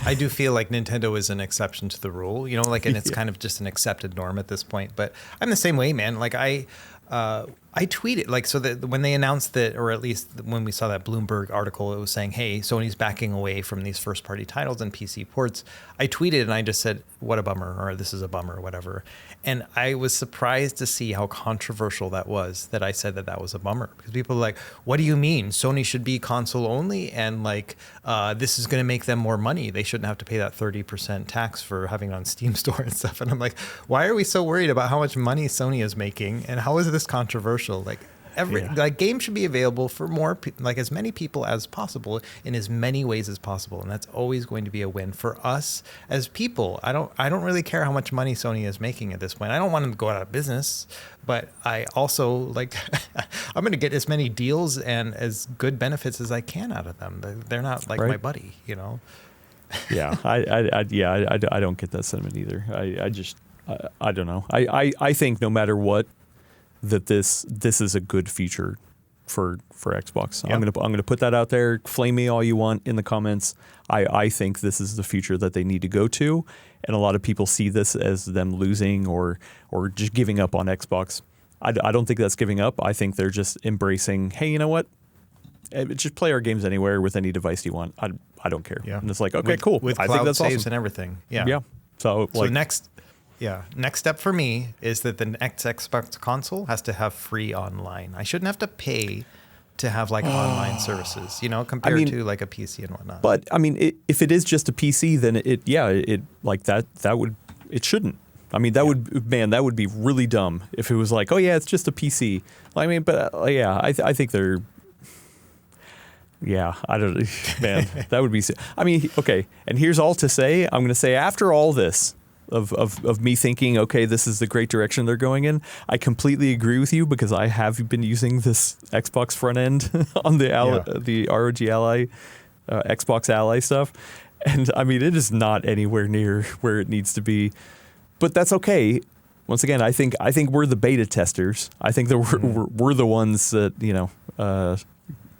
I do feel like Nintendo is an exception to the rule, and it's kind of just an accepted norm at this point. But I'm the same way, man. Like, I tweeted, like, so that when they announced that, or at least when we saw that Bloomberg article, it was saying, hey, Sony's backing away from these first party titles and PC ports. I tweeted and I just said, what a bummer, or this is a bummer, or whatever. And I was surprised to see how controversial that was, that I said that was a bummer, because people are like, what do you mean? Sony should be console only, and like, this is going to make them more money. They shouldn't have to pay that 30% tax for having it on Steam Store and stuff. And I'm like, why are we so worried about how much money Sony is making? And how is this controversial? Like, like, games should be available for more like as many people as possible in as many ways as possible, and that's always going to be a win for us as people. I don't really care how much money Sony is making at this point. I don't want them to go out of business, but I also, like, I'm going to get as many deals and as good benefits as I can out of them. They're not like my buddy, Yeah, I don't get that sentiment either. I don't know. I think no matter what, that this is a good feature for Xbox. Yeah. I'm gonna put that out there. Flame me all you want in the comments. I think this is the future that they need to go to, and a lot of people see this as them losing or just giving up on Xbox. I don't think that's giving up. I think they're just embracing, hey, you know what? Just play our games anywhere with any device you want. I don't care. Yeah. And it's like, okay, cool. With I cloud think that's saves awesome. and everything. Yeah. Yeah. So next step for me is that the next Xbox console has to have free online. I shouldn't have to pay to have like online services, compared to like a PC and whatnot. But I mean, if it is just a PC, then it like that would, it shouldn't. I mean, that would be really dumb if it was like, oh yeah, it's just a PC. I mean, but I think they're. Yeah, I don't, man, that would be. I mean, okay, and here's all to say. I'm going to say, after all this of me thinking, okay, this is the great direction they're going in, I completely agree with you, because I have been using this Xbox front end on the ROG Ally, Xbox Ally stuff, and I mean, it is not anywhere near where it needs to be, but that's okay. Once again, I think we're the beta testers. I think that we're the ones that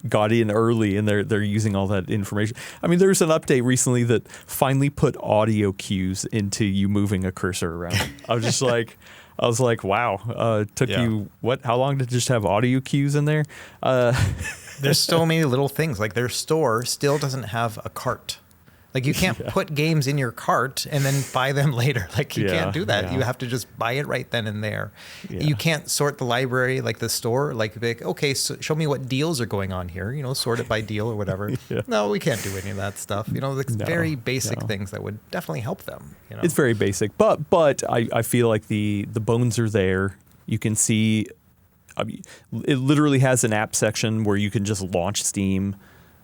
got in early, and they're using all that information. I mean, there was an update recently that finally put audio cues into you moving a cursor around. I was like, wow. Took you how long to just have audio cues in there? There's so many little things. Like, their store still doesn't have a cart. Like, you can't put games in your cart and then buy them later. Like, you can't do that. Yeah. You have to just buy it right then and there. Yeah. You can't sort the library like the store. Like, okay, so show me what deals are going on here. Sort it by deal or whatever. No, we can't do any of that stuff. Very basic things that would definitely help them. It's very basic, but I feel like the bones are there. You can see, it literally has an app section where you can just launch Steam.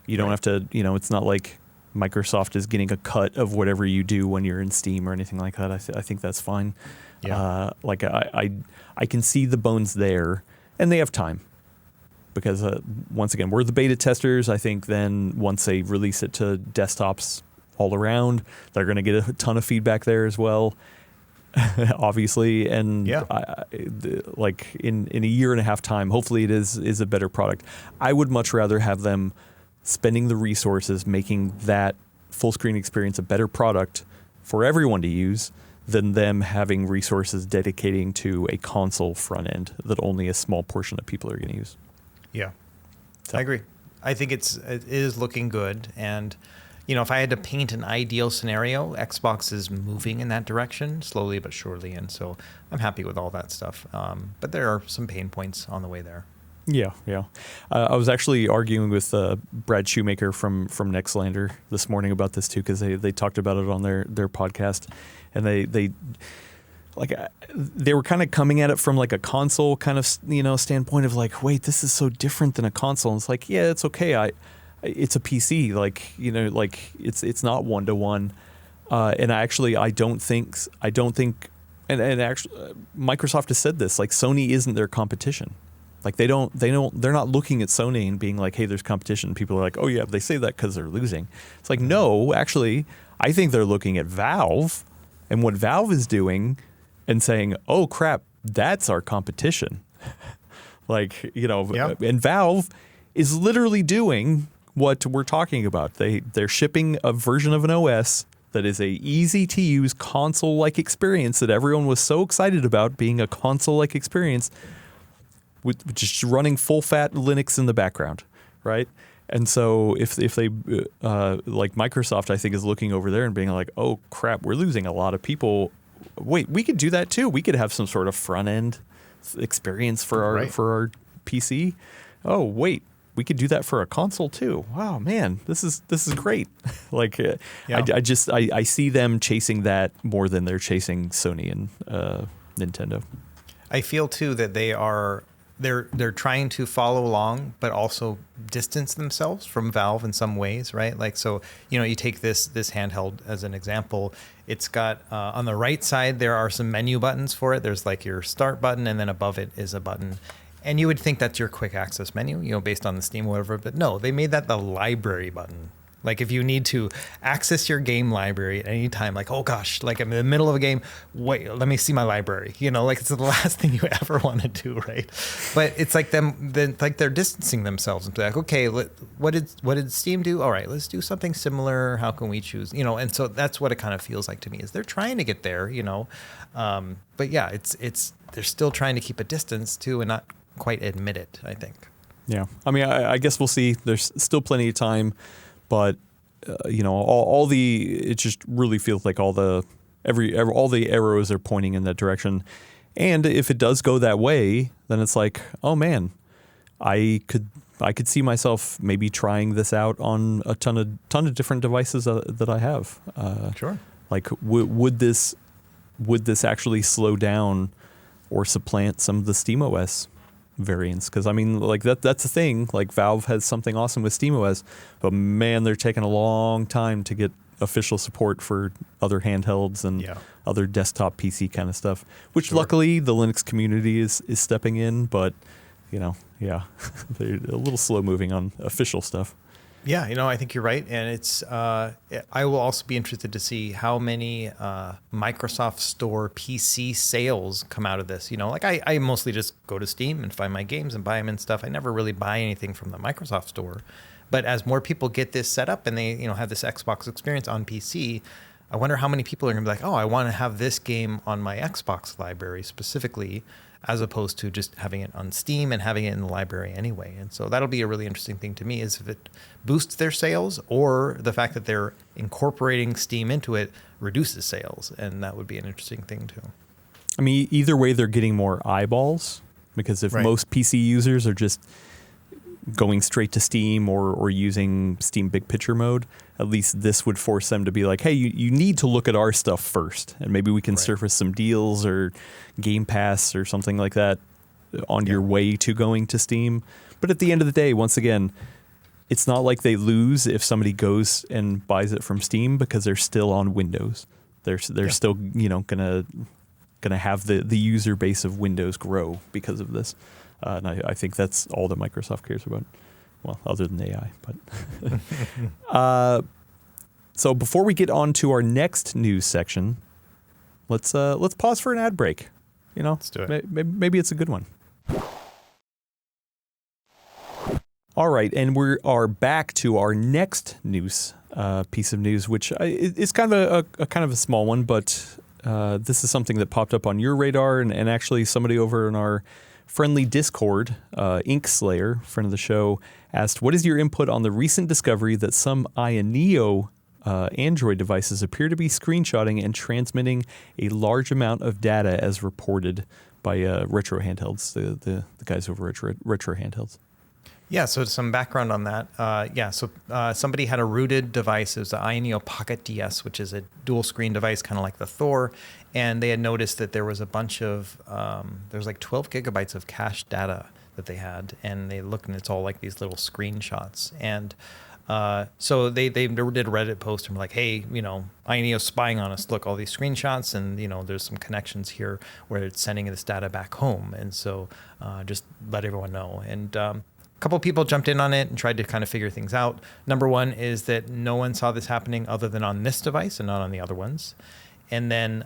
You don't have to, it's not like Microsoft is getting a cut of whatever you do when you're in Steam or anything like that. I think that's fine. Yeah. I can see the bones there, and they have time, because once again, we're the beta testers. I think then once they release it to desktops all around, they're going to get a ton of feedback there as well. Obviously, and like in a year and a half time, hopefully it is a better product. I would much rather have them spending the resources making that full screen experience a better product for everyone to use than them having resources dedicating to a console front end that only a small portion of people are going to use. Yeah, so. I agree. I think it is looking good, and if I had to paint an ideal scenario, Xbox is moving in that direction slowly but surely. And so I'm happy with all that stuff. But there are some pain points on the way there. Yeah. I was actually arguing with Brad Shoemaker from Nextlander this morning about this too, because they talked about it on their podcast, and they were kind of coming at it from like a console kind of standpoint of like, wait, this is so different than a console. And it's like, yeah, it's okay. It's a PC, it's not 1-to-1, and I don't think, and actually Microsoft has said this, like Sony isn't their competition. Like they're not looking at Sony and being like, hey, there's competition. People are like, oh yeah, they say that because they're losing. It's like, no, actually, I think they're looking at Valve and what Valve is doing and saying, oh crap, that's our competition. And Valve is literally doing what we're talking about. They're shipping a version of an OS that is a easy to use console-like experience that everyone was so excited about being a console-like experience, with just running full-fat Linux in the background, right? And so if they like Microsoft, I think, is looking over there and being like, oh crap, we're losing a lot of people. Wait, we could do that too. We could have some sort of front-end experience for our PC. Oh wait, we could do that for a console too. Wow, man, this is great. I see them chasing that more than they're chasing Sony and Nintendo. I feel too that they're trying to follow along, but also distance themselves from Valve in some ways, right? Like, so, you take this handheld as an example. It's got, on the right side, there are some menu buttons for it. There's like your start button, and then above it is a button. And you would think that's your quick access menu, based on the Steam or whatever. But no, they made that the library button. Like if you need to access your game library at any time, like, oh gosh, like I'm in the middle of a game, wait, let me see my library. It's the last thing you ever want to do, right? But it's like they're distancing themselves and be like, okay, what did Steam do? All right, let's do something similar. How can we choose? And so that's what it kind of feels like to me, is they're trying to get there, but yeah, it's they're still trying to keep a distance too, and not quite admit it, I think. Yeah, I mean, I guess we'll see. There's still plenty of time. But it just really feels like all the arrows are pointing in that direction. And if it does go that way, then it's like, oh man, I could see myself maybe trying this out on a ton of different devices that I have. Sure. Like would this actually slow down or supplant some of the SteamOS variants? Because I mean, like that's the thing. Like Valve has something awesome with SteamOS, but man, they're taking a long time to get official support for other handhelds and other desktop PC kind of stuff. Which luckily the Linux community is stepping in, but they're a little slow moving on official stuff. Yeah, I think you're right, and it's. I will also be interested to see how many Microsoft Store PC sales come out of this. I mostly just go to Steam and find my games and buy them and stuff. I never really buy anything from the Microsoft Store, but as more people get this set up and they have this Xbox experience on PC, I wonder how many people are going to be like, oh, I want to have this game on my Xbox library specifically, as opposed to just having it on Steam and having it in the library anyway. And so that'll be a really interesting thing to me, is if it boosts their sales, or the fact that they're incorporating Steam into it reduces sales. And that would be an interesting thing too. I mean, either way, they're getting more eyeballs, because if most PC users are just going straight to Steam or using Steam Big Picture mode, at least this would force them to be like, hey, you need to look at our stuff first, and maybe we can surface some deals or Game Pass or something like that on your way to going to Steam. But at the end of the day, once again, it's not like they lose if somebody goes and buys it from Steam, because they're still on Windows. They're still gonna have the user base of Windows grow because of this. And I think that's all that Microsoft cares about. Well, other than AI, but so before we get on to our next news section, let's pause for an ad break. Let's do it. Maybe it's a good one. All right, and we are back to our next news piece of news, which is kind of a small one, but this is something that popped up on your radar, and actually somebody over in our friendly Discord, Inkslayer, friend of the show, asked, what is your input on the recent discovery that some Ayaneo Android devices appear to be screenshotting and transmitting a large amount of data as reported by Retro Handhelds, the guys over at Retro Handhelds. Yeah, so some background on that. Somebody had a rooted device. It was the Ayaneo Pocket DS, which is a dual screen device, kind of like the Thor. And they had noticed that there was a bunch of, there's like 12 gigabytes of cached data that they had. And they looked and it's all like these little screenshots. And so they did a Reddit post and were like, hey, Ayaneo's spying on us. Look, all these screenshots and, there's some connections here where it's sending this data back home. And so just let everyone know. And couple of people jumped in on it and tried to kind of figure things out. Number one is that no one saw this happening other than on this device and not on the other ones. And then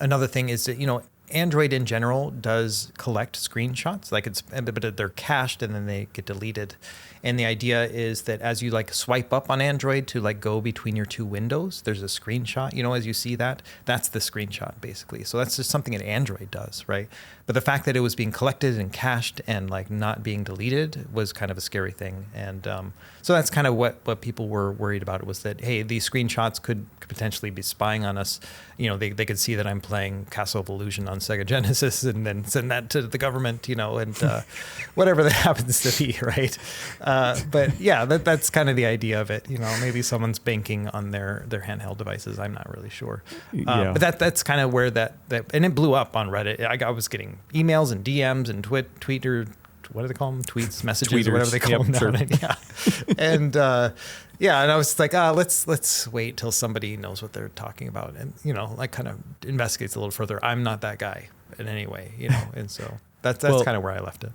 another thing is that, Android in general does collect screenshots, but they're cached and then they get deleted. And the idea is that as you swipe up on Android to go between your two windows, there's a screenshot, as you see that's the screenshot basically. So that's just something that Android does, right? But the fact that it was being collected and cached and not being deleted was kind of a scary thing. And so that's kind of what people were worried about. It was that, hey, these screenshots could potentially be spying on us. They could see that I'm playing Castle of Illusion on Sega Genesis and then send that to the government, and whatever that happens to be, right? But yeah, that's kind of the idea of it. Maybe someone's banking on their handheld devices. I'm not really sure. But that's kind of where that and it blew up on Reddit. I was getting emails and DMs and Twitter. What do they call them? Tweets, messages, Tweeters. Or whatever they call them. Sure. Yeah. And and I was like, let's wait till somebody knows what they're talking about, and kind of investigates a little further. I'm not that guy in any way, and so that's kind of where I left it.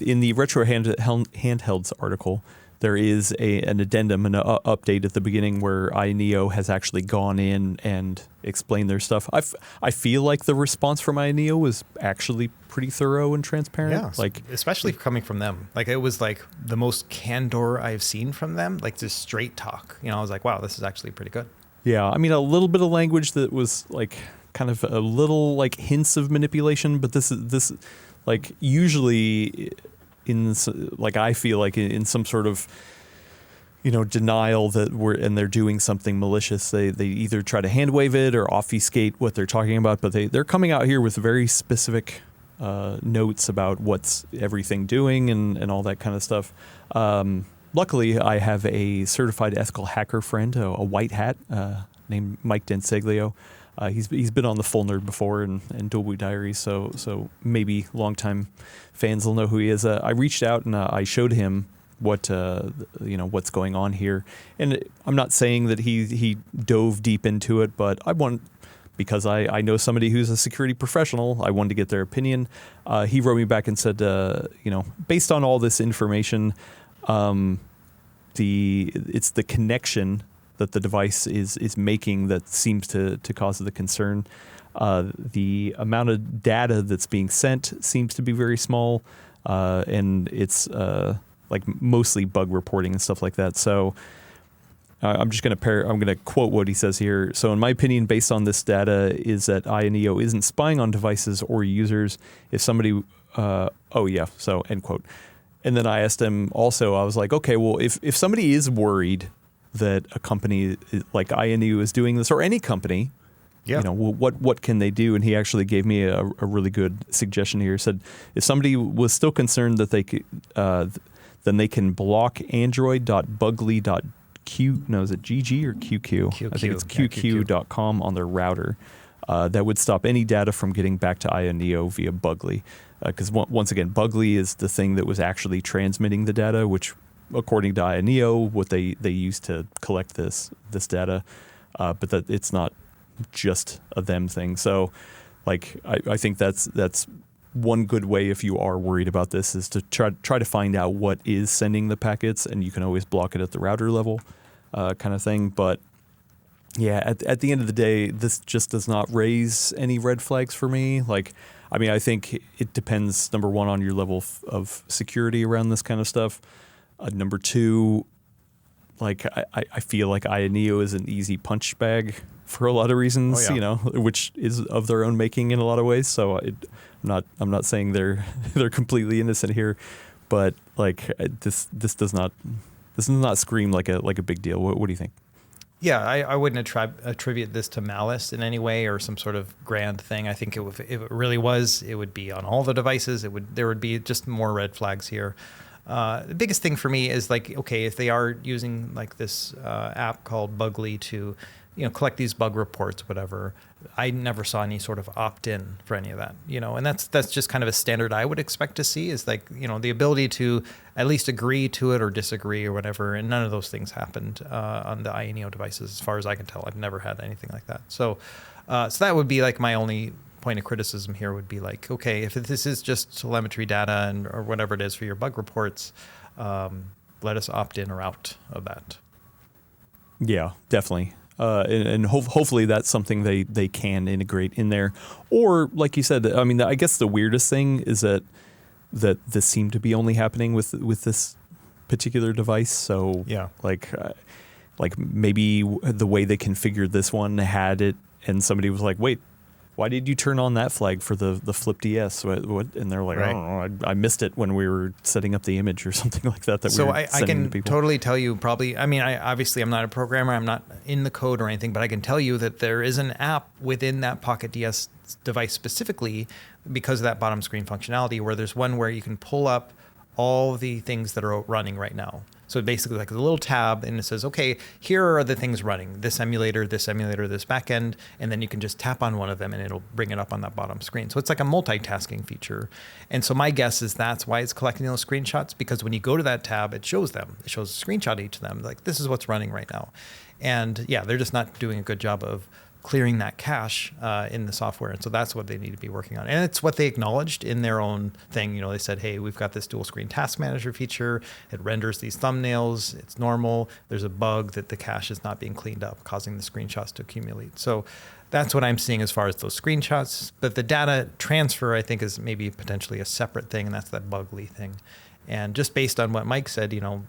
In the Retro Handhelds article, there is an addendum, an update at the beginning where Ayaneo has actually gone in and explained their stuff. I feel like the response from Ayaneo was actually pretty thorough and transparent. Yeah, especially coming from them. It was the most candor I've seen from them. Just straight talk. I was like, wow, this is actually pretty good. Yeah, I mean, a little bit of language that was kind of a little hints of manipulation, but this usually I feel like in some sort of denial that they're doing something malicious, they either try to hand wave it or obfuscate what they're talking about, but they're coming out here with very specific notes about what's everything doing and all that kind of stuff. Luckily, I have a certified ethical hacker friend, a white hat named Mike Denseglio. He's been on the Full Nerd before and Dolby Diaries, so maybe longtime fans will know who he is. I reached out and I showed him what's going on here, and I'm not saying that he dove deep into it, but because I know somebody who's a security professional, I wanted to get their opinion. He wrote me back and said, based on all this information, it's the connection that the device is making that seems to cause the concern. The amount of data that's being sent seems to be very small, and it's mostly bug reporting and stuff like that. So I'm going to quote what he says here. So in my opinion, based on this data, is that Ayaneo isn't spying on devices or users. If somebody, so end quote. And then I asked him also, I was like, okay, well, if somebody is worried that a company like Ayaneo is doing this, or any company, what can they do? And he actually gave me a really good suggestion here. He said if somebody was still concerned that they could, then they can block android.bugly.q. No, is it GG or QQ? I think it's QQ.com on their router. That would stop any data from getting back to Ayaneo via Bugly. Because once again, Bugly is the thing that was actually transmitting the data, which, according to Ayaneo, what they use to collect this data, but that it's not just a them thing. So, I think that's one good way if you are worried about this is to try to find out what is sending the packets, and you can always block it at the router level, kind of thing. But yeah, at the end of the day, this just does not raise any red flags for me. I think it depends, number one, on your level of security around this kind of stuff. Number two, I feel like Ayaneo is an easy punch bag for a lot of reasons, which is of their own making in a lot of ways. So I'm not saying they're completely innocent here, but this does not this does not scream like a big deal. What do you think? Yeah, I wouldn't attribute this to malice in any way or some sort of grand thing. I think if it really was, it would be on all the devices. There would be just more red flags here. The biggest thing for me is like, okay, if they are using like this app called Bugly to, collect these bug reports, whatever, I never saw any sort of opt-in for any of that, and that's just kind of a standard I would expect to see is like, the ability to at least agree to it or disagree or whatever. And none of those things happened on the Ayaneo devices, as far as I can tell. I've never had anything like that. So that would be like my only point of criticism here would be like, okay, if this is just telemetry data or whatever it is for your bug reports, let us opt in or out of that. Yeah, definitely. And hopefully that's something they can integrate in there. Or like you said, I mean, I guess the weirdest thing is that this seemed to be only happening with this particular device. So yeah, like maybe the way they configured this one had it, and somebody was like, wait, why did you turn on that flag for the Flip DS? What? And they're like, right. I don't know, I missed it when we were setting up the image or something like that. So we were I sending to can people. totally tell you probably, I mean, obviously I'm not a programmer, I'm not in the code or anything, but I can tell you that there is an app within that Pocket DS device specifically because of that bottom screen functionality where there's one where you can pull up all the things that are running right now. So basically like a little tab and it says, okay, here are the things running, this emulator, this backend, and then you can just tap on one of them and it'll bring it up on that bottom screen. So it's like a multitasking feature. And so my guess is that's why it's collecting those screenshots, because when you go to that tab, it shows them. It shows a screenshot of each of them, like this is what's running right now. And yeah, they're just not doing a good job of clearing that cache in the software. And so that's what they need to be working on. And it's what they acknowledged in their own thing. They said, hey, we've got this dual screen task manager feature. It renders these thumbnails. It's normal. There's a bug that the cache is not being cleaned up, causing the screenshots to accumulate. So that's what I'm seeing as far as those screenshots. But the data transfer, I think, is maybe potentially a separate thing. And that's that Bugly thing. And just based on what Mike said, 2.3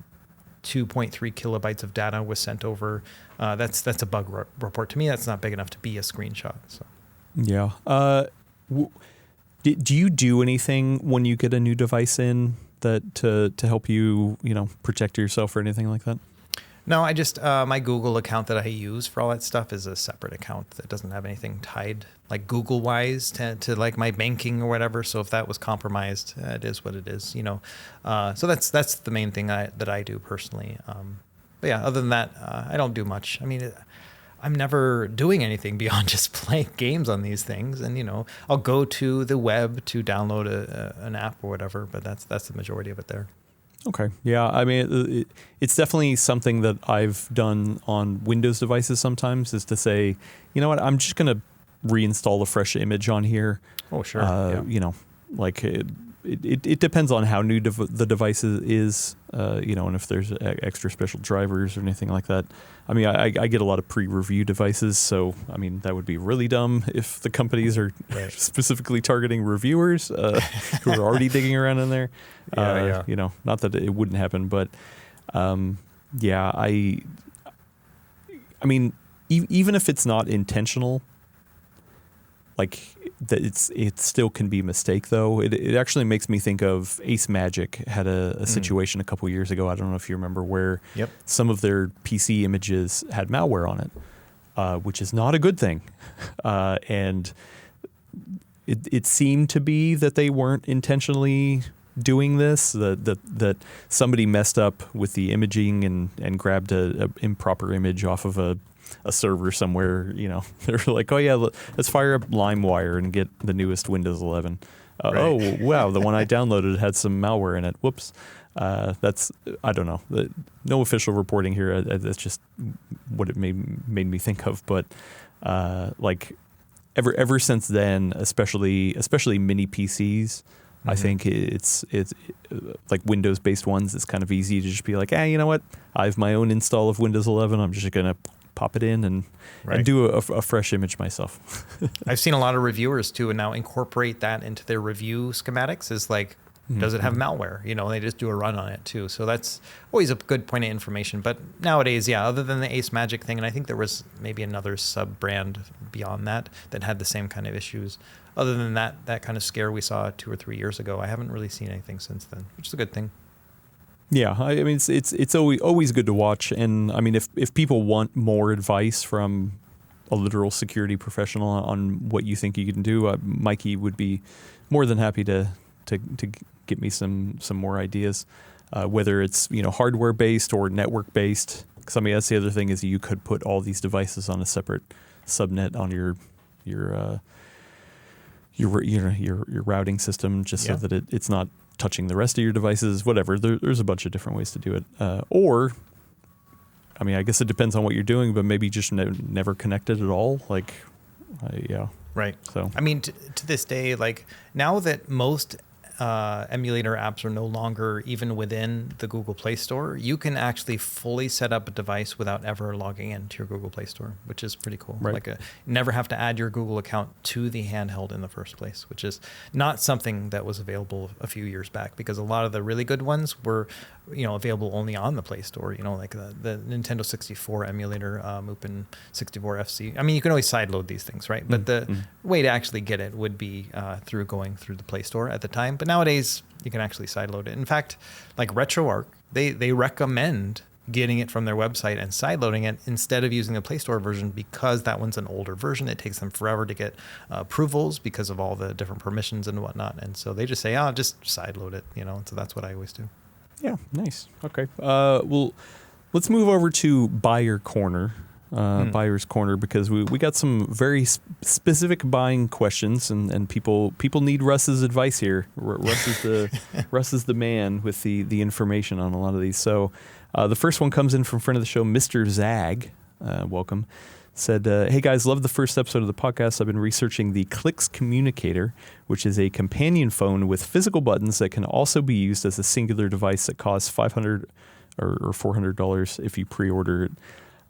kilobytes of data was sent over. That's a bug report. To me, that's not big enough to be a screenshot. So, yeah. Do you do anything when you get a new device in that to help you, protect yourself or anything like that? No, I just my Google account that I use for all that stuff is a separate account that doesn't have anything tied like Google wise to like my banking or whatever. So if that was compromised, it is what it is, So that's the main thing that I do personally. But yeah, other than that, I don't do much. I mean, I'm never doing anything beyond just playing games on these things, and I'll go to the web to download an app or whatever. But that's the majority of it there. Okay. Yeah. I mean, it's definitely something that I've done on Windows devices sometimes is to say, you know what, I'm just going to reinstall a fresh image on here. Oh, sure. Yeah. Like it depends on how new the device is, and if there's extra special drivers or anything like that. I mean, I get a lot of pre-review devices, so I mean that would be really dumb if the companies are specifically targeting reviewers who are already digging around in there. Not that it wouldn't happen, but yeah, I mean, even if it's not intentional, like that it still can be a mistake though. It actually makes me think of Ace Magic had a situation a couple years ago. I don't know if you remember where some of their PC images had malware on it, which is not a good thing. And it seemed to be that they weren't intentionally doing this, that somebody messed up with the imaging and grabbed a improper image off of a server somewhere. They're like, oh yeah, let's fire up LimeWire and get the newest Windows 11. Oh wow, the one I downloaded had some malware in it. Whoops. That's, I don't know. No official reporting here. That's just what it made me think of. But like ever since then, especially mini PCs, I think it's like Windows based ones. It's kind of easy to just be like, you know what? I have my own install of Windows 11. I'm just gonna pop it in and do a fresh image myself. I've seen a lot of reviewers too, and now incorporate that into their review schematics. Is like, does it have malware? They just do a run on it too. So that's always a good point of information. But nowadays, other than the Ace Magic thing, and I think there was maybe another sub brand beyond that had the same kind of issues. Other than that kind of scare we saw 2 or 3 years ago, I haven't really seen anything since then, which is a good thing. Yeah, I mean it's always good to watch, and I mean if people want more advice from a literal security professional on what you think you can do, Mikey would be more than happy to get me some more ideas, whether it's hardware based or network based. Because I mean that's the other thing is you could put all these devices on a separate subnet on your routing system just so that it's not touching the rest of your devices, whatever. There's a bunch of different ways to do it. Or, I mean, I guess it depends on what you're doing, but maybe just never connected at all. Like, yeah. Right. So, I mean, to this day, like now that most emulator apps are no longer even within the Google Play Store, you can actually fully set up a device without ever logging into your Google Play Store, which is pretty cool. Right. Like never have to add your Google account to the handheld in the first place, which is not something that was available a few years back, because a lot of the really good ones were, available only on the Play Store, like the Nintendo 64 emulator, Open 64 FC. I mean, you can always sideload these things, right? But the way to actually get it would be through going through the Play Store at the time. But nowadays, you can actually sideload it. In fact, like RetroArch, they recommend getting it from their website and sideloading it instead of using the Play Store version, because that one's an older version. It takes them forever to get approvals because of all the different permissions and whatnot. And so they just say, just sideload it, So that's what I always do. Yeah, nice. Okay. Well, let's move over to Buyer Corner. Buyer's Corner, because we got some very specific buying questions, and people need Russ's advice here. Russ is the man with the information on a lot of these. So the first one comes in from friend of the show, Mr. Zag. Welcome. Said, hey guys, love the first episode of the podcast. I've been researching the Clicks Communicator, which is a companion phone with physical buttons that can also be used as a singular device that costs $500 or $400 if you pre-order it.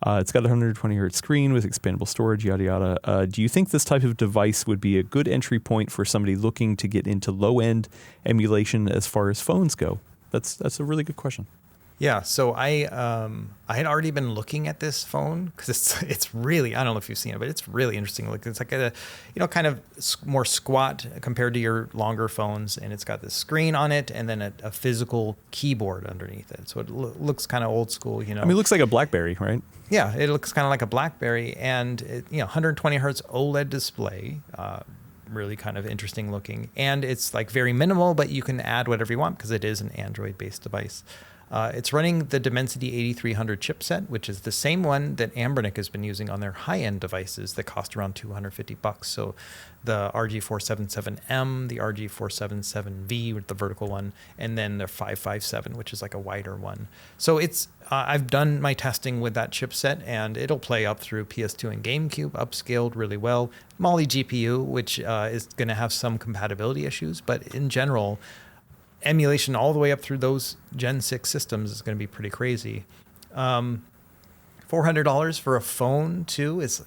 It's got a 120 hertz screen with expandable storage, yada yada. Do you think this type of device would be a good entry point for somebody looking to get into low-end emulation as far as phones go? That's a really good question. Yeah, so I had already been looking at this phone because it's really, I don't know if you've seen it, but it's really interesting. Like it's like a kind of more squat compared to your longer phones, and it's got this screen on it and then a physical keyboard underneath it. So it looks kind of old school, I mean, it looks like a BlackBerry, right? Yeah, it looks kind of like a BlackBerry, and 120 hertz OLED display. Really kind of interesting looking, and it's like very minimal, but you can add whatever you want because it is an Android-based device. It's running the Dimensity 8300 chipset, which is the same one that Anbernic has been using on their high-end devices that cost around $250. So the RG477M, the RG477V with the vertical one, and then the 557, which is like a wider one. So it's I've done my testing with that chipset, and it'll play up through PS2 and GameCube, upscaled really well. Mali GPU, which is going to have some compatibility issues, but in general, emulation all the way up through those Gen 6 systems is going to be pretty crazy. $400 for a phone too it's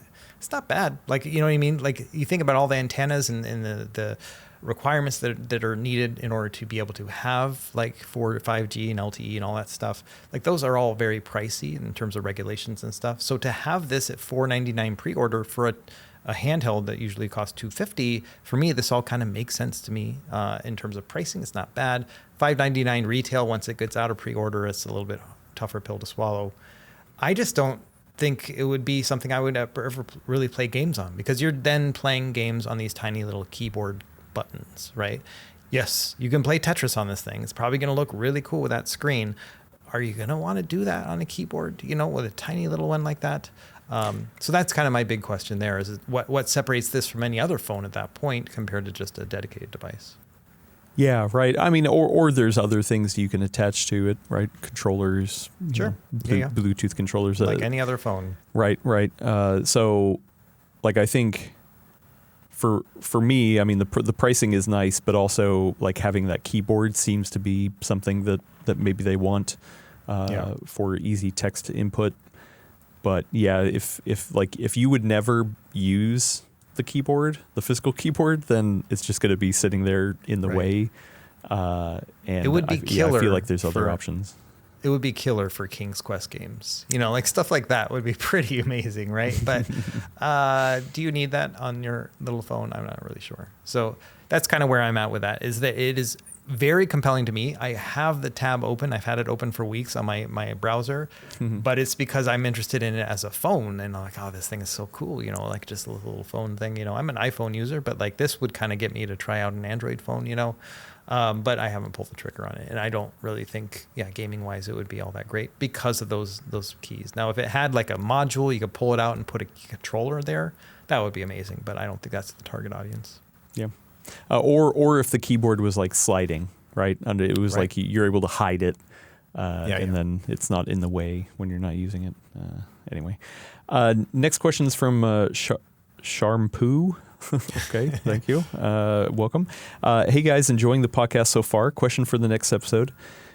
not bad. Like, you know what I mean? Like, you think about all the antennas and the requirements that are needed in order to be able to have like 5G and LTE and all that stuff. Like, those are all very pricey in terms of regulations and stuff. So to have this at $499 pre-order for a handheld that usually costs $250, for me, this all kind of makes sense to me in terms of pricing. It's not bad. $599 retail. Once it gets out of pre-order, it's a little bit tougher pill to swallow. I just don't think it would be something I would ever really play games on, because you're then playing games on these tiny little keyboard buttons, right? Yes, you can play Tetris on this thing. It's probably going to look really cool with that screen. Are you going to want to do that on a keyboard, with a tiny little one like that? So that's kind of my big question there, is what separates this from any other phone at that point compared to just a dedicated device? Yeah, right. I mean, or there's other things you can attach to it, right? Controllers, sure, Bluetooth controllers, like any other phone. Right. So, like, I think for me, I mean, the pricing is nice, but also like having that keyboard seems to be something that maybe they want for easy text input. But yeah, if you would never use the keyboard, the physical keyboard, then it's just going to be sitting there in the way. And it would be killer. I feel like there's other options. It would be killer for King's Quest games. Like stuff like that would be pretty amazing, right? But do you need that on your little phone? I'm not really sure. So that's kind of where I'm at with that, is that it is very compelling to me. I have the tab open. I've had it open for weeks on my browser, but it's because I'm interested in it as a phone, and I'm like, oh, this thing is so cool, you know, like just a little phone thing. You know, I'm an iPhone user, but like this would kind of get me to try out an Android phone, you know. But I haven't pulled the trigger on it, and I don't really think, gaming wise, it would be all that great because of those keys. Now, if it had like a module, you could pull it out and put a controller there, that would be amazing. But I don't think that's the target audience. Yeah. Or if the keyboard was like sliding, right? And it was like you're able to hide it, then it's not in the way when you're not using it. Anyway, next question is from Sharmpoo. Okay, thank you. Welcome. Hey guys, enjoying the podcast so far. Question for the next episode.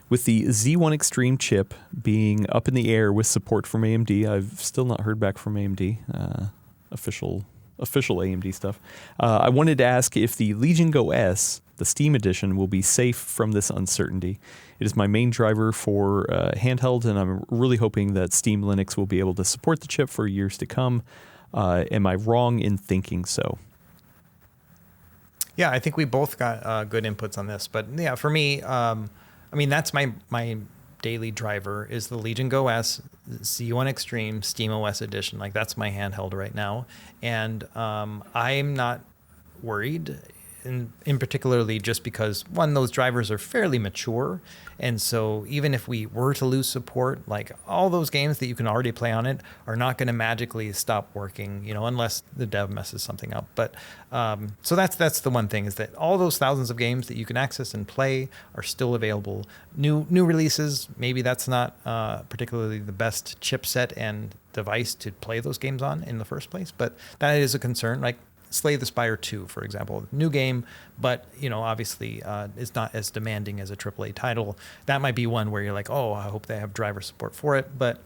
With the Z1 Extreme chip being up in the air with support from AMD, I've still not heard back from AMD, official AMD stuff. I wanted to ask if the Legion Go S, the Steam edition, will be safe from this uncertainty. It is my main driver for handheld, and I'm really hoping that Steam Linux will be able to support the chip for years to come. Am I wrong in thinking so? Yeah, I think we both got good inputs on this. But yeah, for me, I mean, that's my daily driver is the Legion Go S, Z1 Extreme, SteamOS edition. Like that's my handheld right now. And I'm not worried in particularly just because, one, those drivers are fairly mature. And so even if we were to lose support, like all those games that you can already play on it are not going to magically stop working, you know, unless the dev messes something up. But so that's the one thing, is that all those thousands of games that you can access and play are still available. New releases, maybe that's not particularly the best chipset and device to play those games on in the first place, but that is a concern. Like Slay the Spire 2, for example, new game, but you know, obviously it's not as demanding as a AAA title. That might be one where you're like, oh, I hope they have driver support for it, but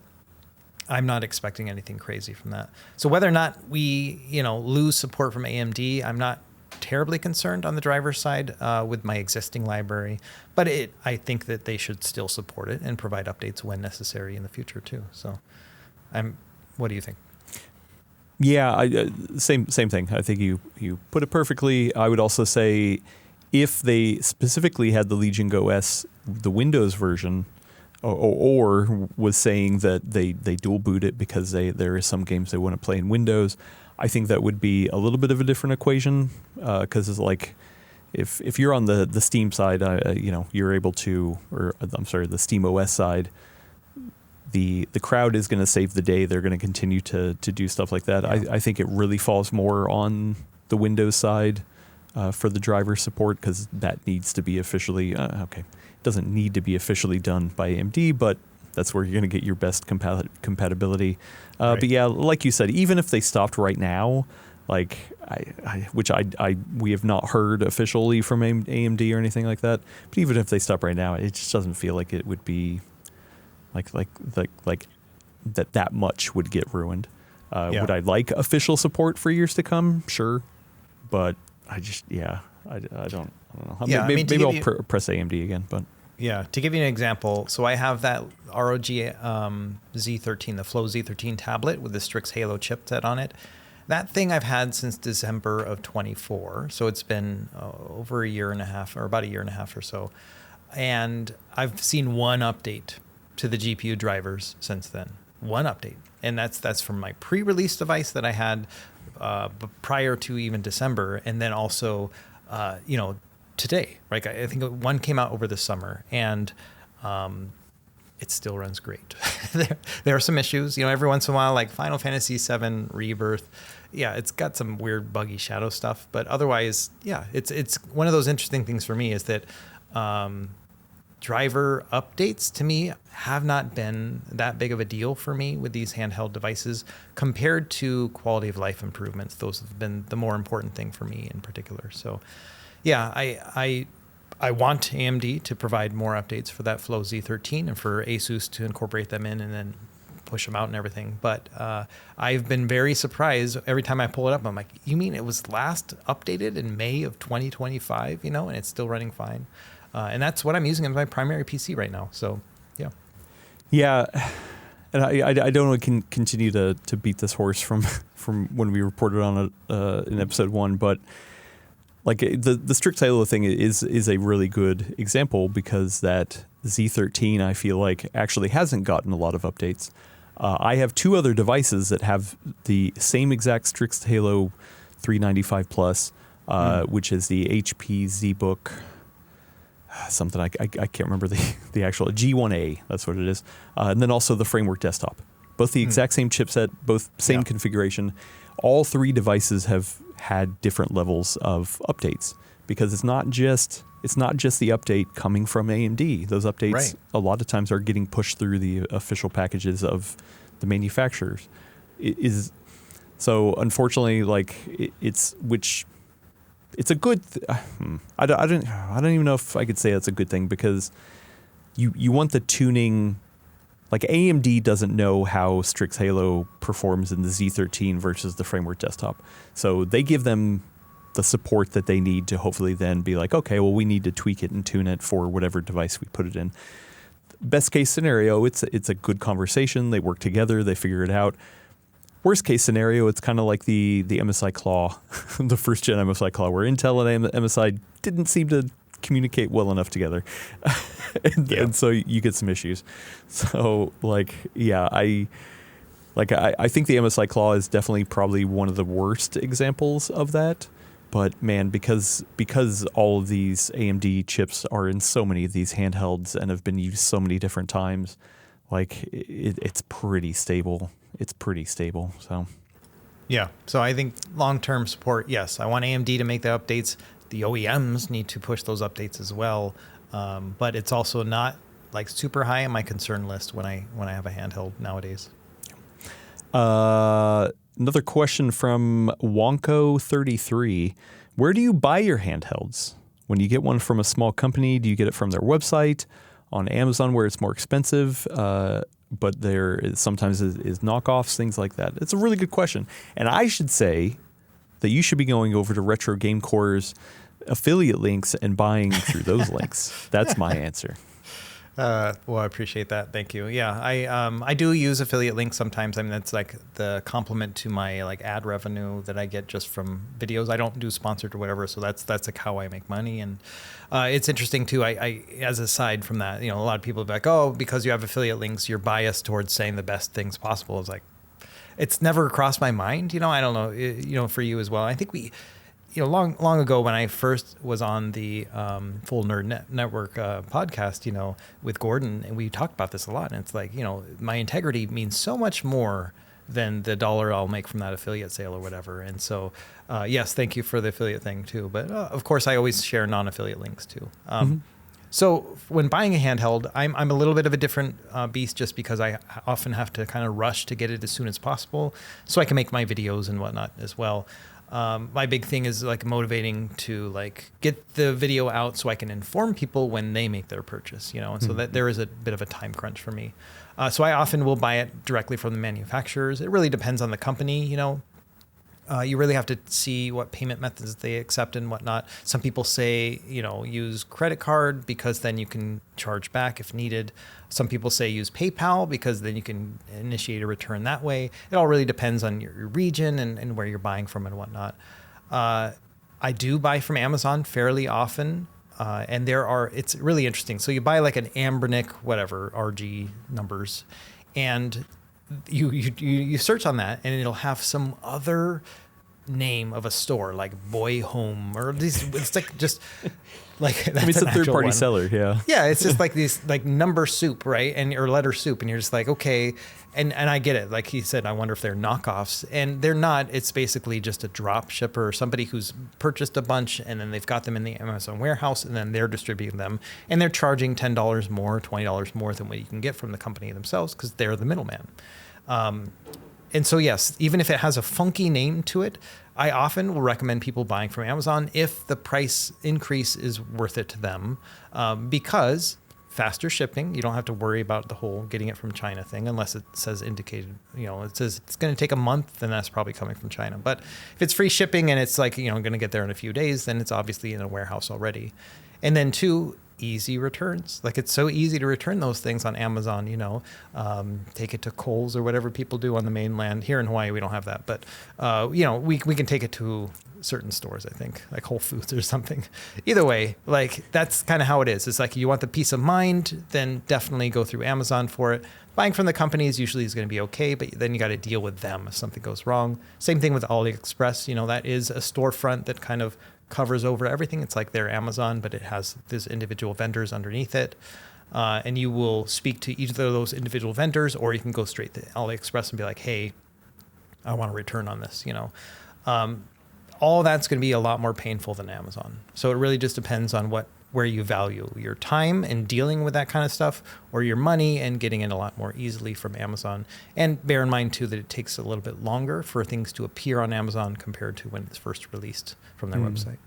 I'm not expecting anything crazy from that. So whether or not we, you know, lose support from AMD, I'm not terribly concerned on the driver's side with my existing library, but I think that they should still support it and provide updates when necessary in the future too. So what do you think? Yeah, same thing. I think you put it perfectly. I would also say if they specifically had the Legion Go S, the Windows version, or was saying that they dual boot it because there are some games they want to play in Windows, I think that would be a little bit of a different equation because it's like if you're on the Steam side, you know, you're able to, or I'm sorry, the Steam OS side. The crowd is going to save the day. They're going to continue to do stuff like that. Yeah. I think it really falls more on the Windows side for the driver support because that needs to be officially, it doesn't need to be officially done by AMD, but that's where you're going to get your best compatibility. Right. But yeah, like you said, even if they stopped right now, like we have not heard officially from AMD or anything like that, but even if they stop right now, it just doesn't feel like it would be like that much would get ruined. Would I like official support for years to come? Sure, but I don't know. Maybe I'll press AMD again, but yeah. To give you an example, so I have that ROG Z13, the Flow Z13 tablet with the Strix Halo chipset on it. That thing I've had since December of 24, so it's been over a year and a half, or about a year and a half or so, and I've seen one update to the GPU drivers since then. One update. And that's from my pre-release device that I had prior to even December. And then also, today, right? I think one came out over the summer and it still runs great. There are some issues, you know, every once in a while, like Final Fantasy VII Rebirth. Yeah, it's got some weird buggy shadow stuff, but otherwise, yeah, it's one of those interesting things for me is that driver updates to me have not been that big of a deal for me with these handheld devices compared to quality of life improvements. Those have been the more important thing for me in particular. So yeah, I want AMD to provide more updates for that Flow Z13 and for Asus to incorporate them in and then push them out and everything. But I've been very surprised every time I pull it up. I'm like, you mean it was last updated in May of 2025, you know, and it's still running fine. And that's what I'm using as my primary PC right now. So, yeah. Yeah. And I don't want to continue to beat this horse from when we reported on it in episode 1, but like the strict Halo thing is a really good example, because that Z13 I feel like actually hasn't gotten a lot of updates. I have two other devices that have the same exact Strix Halo 395 Plus, which is the HP ZBook something. I can't remember the actual G1A. That's what it is. And then also the Framework Desktop. Both the exact same chipset, both same configuration. All three devices have had different levels of updates, because it's not just the update coming from AMD. Those updates a lot of times are getting pushed through the official packages of the manufacturers. So unfortunately, like it's a good. I don't even know if I could say that's a good thing, because you want the tuning. Like AMD doesn't know how Strix Halo performs in the Z13 versus the Framework Desktop, so they give them the support that they need to hopefully then be like, okay, well, we need to tweak it and tune it for whatever device we put it in. Best case scenario, it's a good conversation. They work together, they figure it out. Worst case scenario, it's kind of like the MSI Claw, the first gen MSI Claw, where Intel and MSI didn't seem to communicate well enough together. And so you get some issues. So I think the MSI Claw is definitely probably one of the worst examples of that. But man, because all of these AMD chips are in so many of these handhelds and have been used so many different times, like it's pretty stable. It's pretty stable. So yeah. So I think long-term support, yes. I want AMD to make the updates. The OEMs need to push those updates as well. But it's also not like super high on my concern list when I have a handheld nowadays. Another question from Wonko33. Where do you buy your handhelds? When you get one from a small company, do you get it from their website, on Amazon where it's more expensive, but there sometimes is knockoffs, things like that? It's a really good question. And I should say that you should be going over to Retro Game Core's affiliate links and buying through those links. That's my answer. Well, I appreciate that. Thank you. Yeah, I do use affiliate links sometimes. I mean, that's like the complement to my like ad revenue that I get just from videos. I don't do sponsored or whatever, so that's like how I make money. And it's interesting too. I as aside from that, a lot of people are like, oh, because you have affiliate links, you're biased towards saying the best things possible. It's like, it's never crossed my mind. I don't know. For you as well. I think we. Long ago when I first was on the Full Nerd Network podcast, with Gordon, and we talked about this a lot. And it's like, my integrity means so much more than the dollar I'll make from that affiliate sale or whatever. And so, yes, thank you for the affiliate thing too. But of course, I always share non-affiliate links too. So when buying a handheld, I'm a little bit of a different beast, just because I often have to kind of rush to get it as soon as possible so I can make my videos and whatnot as well. My big thing is like motivating to like get the video out so I can inform people when they make their purchase, and so that there is a bit of a time crunch for me. So I often will buy it directly from the manufacturers. It really depends on the company, you really have to see what payment methods they accept and whatnot. Some people say, use credit card because then you can charge back if needed. Some people say use PayPal because then you can initiate a return that way. It all really depends on your region and where you're buying from and whatnot. I do buy from Amazon fairly often. And it's really interesting. So you buy like an Ambernick, whatever, RG numbers, and you search on that and it'll have some other name of a store like Boy Home or these. It's like just like that's it's a third party one. seller. Yeah, it's just like these like number soup, right? Or letter soup, and you're just like, okay. And I get it. Like he said, I wonder if they're knockoffs, and they're not. It's basically just a drop shipper or somebody who's purchased a bunch and then they've got them in the Amazon warehouse and then they're distributing them and they're charging $10 more, $20 more than what you can get from the company themselves because they're the middleman. And so, yes, even if it has a funky name to it, I often will recommend people buying from Amazon if the price increase is worth it to them, because faster shipping, you don't have to worry about the whole getting it from China thing unless it says indicated, it says it's going to take a month, then that's probably coming from China. But if it's free shipping and it's like, going to get there in a few days, then it's obviously in a warehouse already. And then two, easy returns. Like it's so easy to return those things on Amazon, take it to Kohl's or whatever people do on the mainland. Here in Hawaii, we don't have that, but we can take it to certain stores, I think, like Whole Foods or something. Either way, like that's kind of how it is. It's like you want the peace of mind, then definitely go through Amazon for it. Buying from the companies usually is going to be okay, but then you got to deal with them if something goes wrong. Same thing with AliExpress. You know, that is a storefront that kind of covers over everything. It's like their Amazon, but it has these individual vendors underneath it. And you will speak to either of those individual vendors, or you can go straight to AliExpress and be like, hey, I want to return on this, you know. All that's going to be a lot more painful than Amazon. So it really just depends on where you value your time and dealing with that kind of stuff, or your money and getting it a lot more easily from Amazon. And bear in mind too that it takes a little bit longer for things to appear on Amazon compared to when it's first released from their website.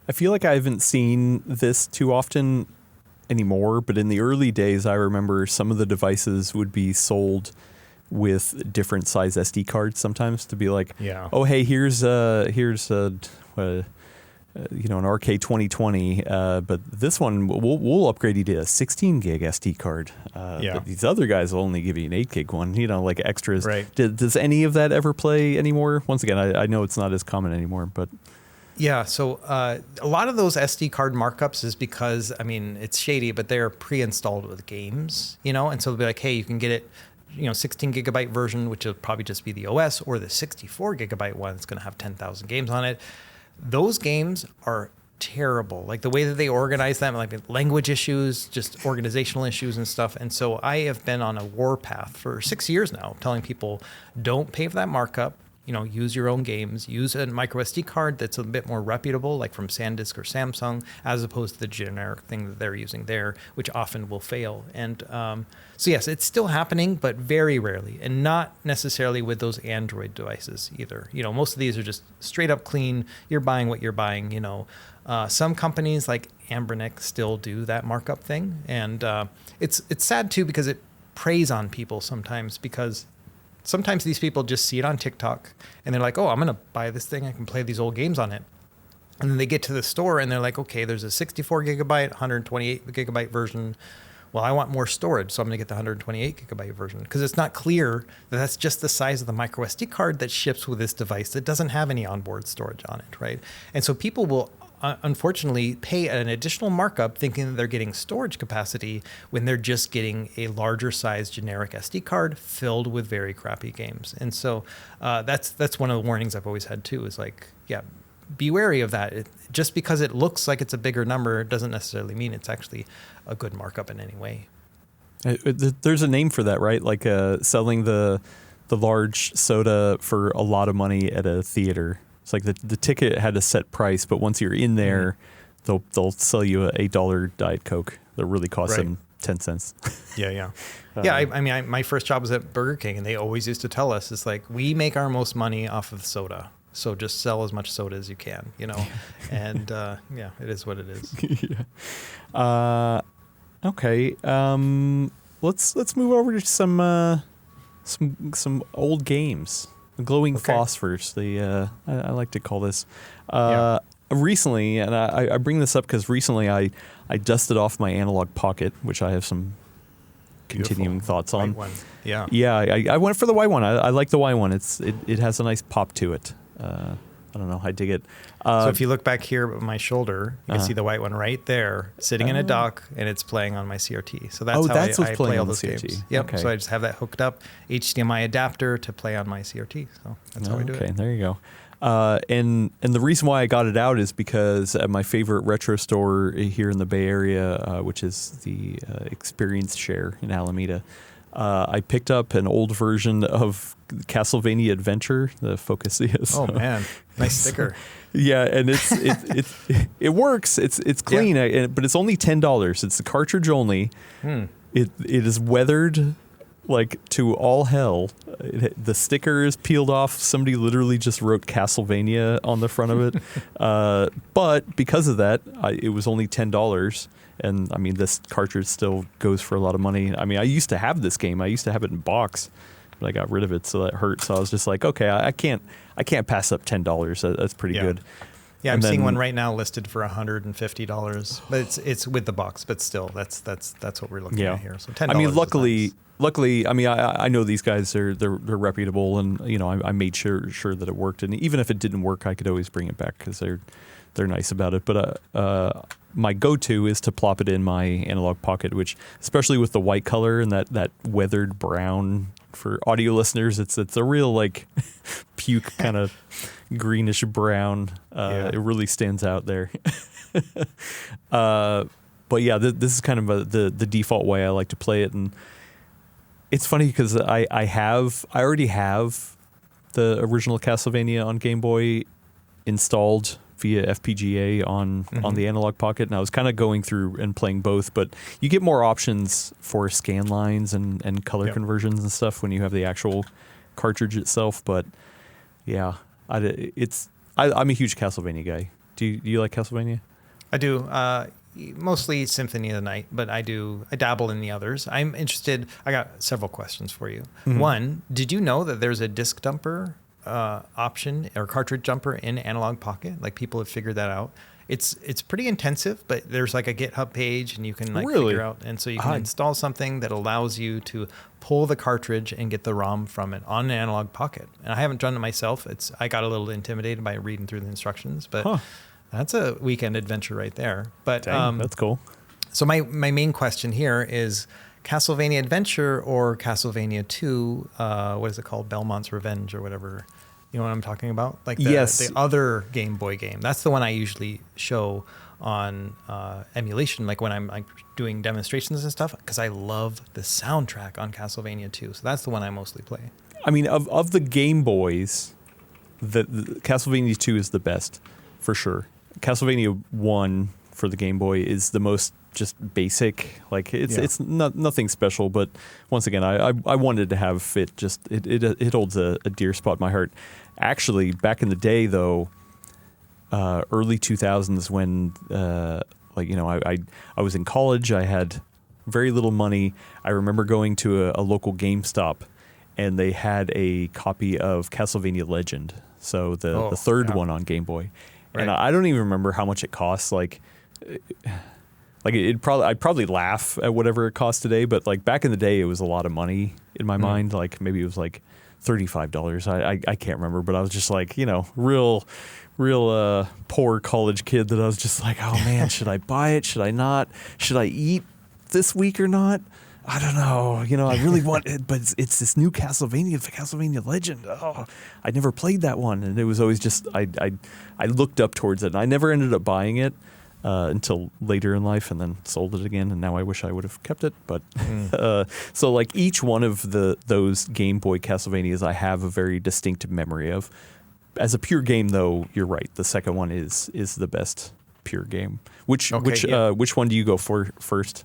I feel like I haven't seen this too often anymore, but in the early days, I remember some of the devices would be sold with different size SD cards sometimes, to be like, oh, hey, here's you know, an RK 2020, but this one we'll upgrade you to a 16 gig SD card. But these other guys will only give you an 8 gig one, you know, like extras. Right. Does any of that ever play anymore? Once again, I know it's not as common anymore, but. Yeah, so a lot of those SD card markups is because, I mean, it's shady, but they're pre-installed with games, you know, and so they'll be like, hey, you can get it, you know, 16 gigabyte version, which will probably just be the OS, or the 64 gigabyte one that's going to have 10,000 games on it. Those games are terrible. Like the way that they organize them, like language issues, just organizational issues and stuff. And so I have been on a warpath for 6 years now, telling people don't pay for that markup. You know, use your own games, use a micro SD card that's a bit more reputable, like from SanDisk or Samsung, as opposed to the generic thing that they're using there, which often will fail. And so yes, it's still happening, but very rarely, and not necessarily with those Android devices either. You know, most of these are just straight up clean. You're buying what you're buying, you know. Some companies like Ambernick still do that markup thing. And it's sad too, because it preys on people sometimes, because sometimes these people just see it on TikTok and they're like, oh, I'm going to buy this thing. I can play these old games on it. And then they get to the store and they're like, okay, there's a 64 gigabyte, 128 gigabyte version. Well, I want more storage, so I'm going to get the 128 gigabyte version, because it's not clear that that's just the size of the micro SD card that ships with this device that doesn't have any onboard storage on it, right? And so people will unfortunately pay an additional markup thinking that they're getting storage capacity when they're just getting a larger size generic SD card filled with very crappy games. And so that's one of the warnings I've always had too, is like, yeah, be wary of that. Just because it looks like it's a bigger number doesn't necessarily mean it's actually a good markup in any way. There's a name for that, right? Like selling the large soda for a lot of money at a theater. It's like the ticket had a set price, but once you're in there, they'll sell you a $8 Diet Coke that really costs them 10 cents. Yeah. I mean, my first job was at Burger King, and they always used to tell us, it's like, we make our most money off of soda, so just sell as much soda as you can, you know. And yeah, it is what it is. Okay. Let's move over to some old games. Glowing phosphors, I like to call this. Recently, and I bring this up because recently I dusted off my analog pocket, which I have some continuing thoughts on. White one. Yeah. Yeah, I went for the white one. I like the white one. It has a nice pop to it. I don't know. I dig it. So if you look back here at my shoulder, you can see the white one right there, sitting in a dock, and it's playing on my CRT. So that's how I play all those games. Yep. Okay. So I just have that hooked up, HDMI adapter to play on my CRT. So that's how I do it. Okay, there you go. And the reason why I got it out is because at my favorite retro store here in the Bay Area, which is the Experience Share in Alameda, I picked up an old version of Castlevania Adventure. The focus is. Oh man, nice sticker. Yeah, and it works. It's clean, but it's only $10. It's the cartridge only. It is weathered like to all hell. The sticker is peeled off. Somebody literally just wrote Castlevania on the front of it. But because of that, it was only $10. And I mean, this cartridge still goes for a lot of money. I mean, I used to have this game. I used to have it in box, but I got rid of it, so that hurt. So I was just like, okay, I can't pass up $10. That's pretty good. Yeah, I'm And seeing then- one right now listed for $150, but it's with the box. But still, that's what we're looking at here. So $10. I mean, is luckily, I mean, I know these guys. They're reputable, and I made sure that it worked. And even if it didn't work, I could always bring it back because they're nice about it. But my go-to is to plop it in my analog pocket, which, especially with the white color and that weathered brown, for audio listeners, it's a real like puke kind of greenish brown. It really stands out there. But yeah, this is kind of the default way I like to play it, and it's funny because I already have the original Castlevania on Game Boy installed via FPGA on the Analog Pocket, and I was kind of going through and playing both, but you get more options for scan lines and color conversions and stuff when you have the actual cartridge itself. But yeah, I'm a huge Castlevania guy. Do you like Castlevania? I do. Mostly Symphony of the Night, but I dabble in the others. I'm interested. I got several questions for you. One, did you know that there's a disc dumper option or cartridge jumper in Analog Pocket? Like, people have figured that out. It's pretty intensive, but there's like a GitHub page, and you can figure out, and so you can install something that allows you to pull the cartridge and get the ROM from it on an Analog Pocket. And I haven't done it myself. I got a little intimidated by reading through the instructions, but that's a weekend adventure right there. But Dang, that's cool. So my main question here is Castlevania Adventure or Castlevania 2, what is it called? Belmont's Revenge or whatever. You know what I'm talking about? Like the other Game Boy game. That's the one I usually show on emulation, like when I'm like doing demonstrations and stuff, because I love the soundtrack on Castlevania 2. So that's the one I mostly play. I mean, of the Game Boys, the Castlevania 2 is the best, for sure. Castlevania 1 for the Game Boy is the most just basic. Like, it's nothing special, but once again, I wanted to have it. Just it holds a dear spot in my heart. Actually, back in the day, though, early 2000s, when I was in college, I had very little money. I remember going to a local GameStop, and they had a copy of Castlevania Legend, so the third one on Game Boy. Right. And I don't even remember how much it costs. I'd probably laugh at whatever it costs today, but like back in the day, it was a lot of money in my mind. Like maybe it was like $35. I can't remember, but I was just like, real poor college kid that I was just like, oh man, should I buy it? Should I not? Should I eat this week or not? I don't know. I really want it, but it's this new Castlevania, the Castlevania Legend. Oh, I never played that one, and it was always just I looked up towards it, and I never ended up buying it until later in life, and then sold it again. And now I wish I would have kept it. But so like each one of those Game Boy Castlevanias, I have a very distinct memory of. As a pure game, though, you're right. The second one is the best pure game. Which one do you go for first?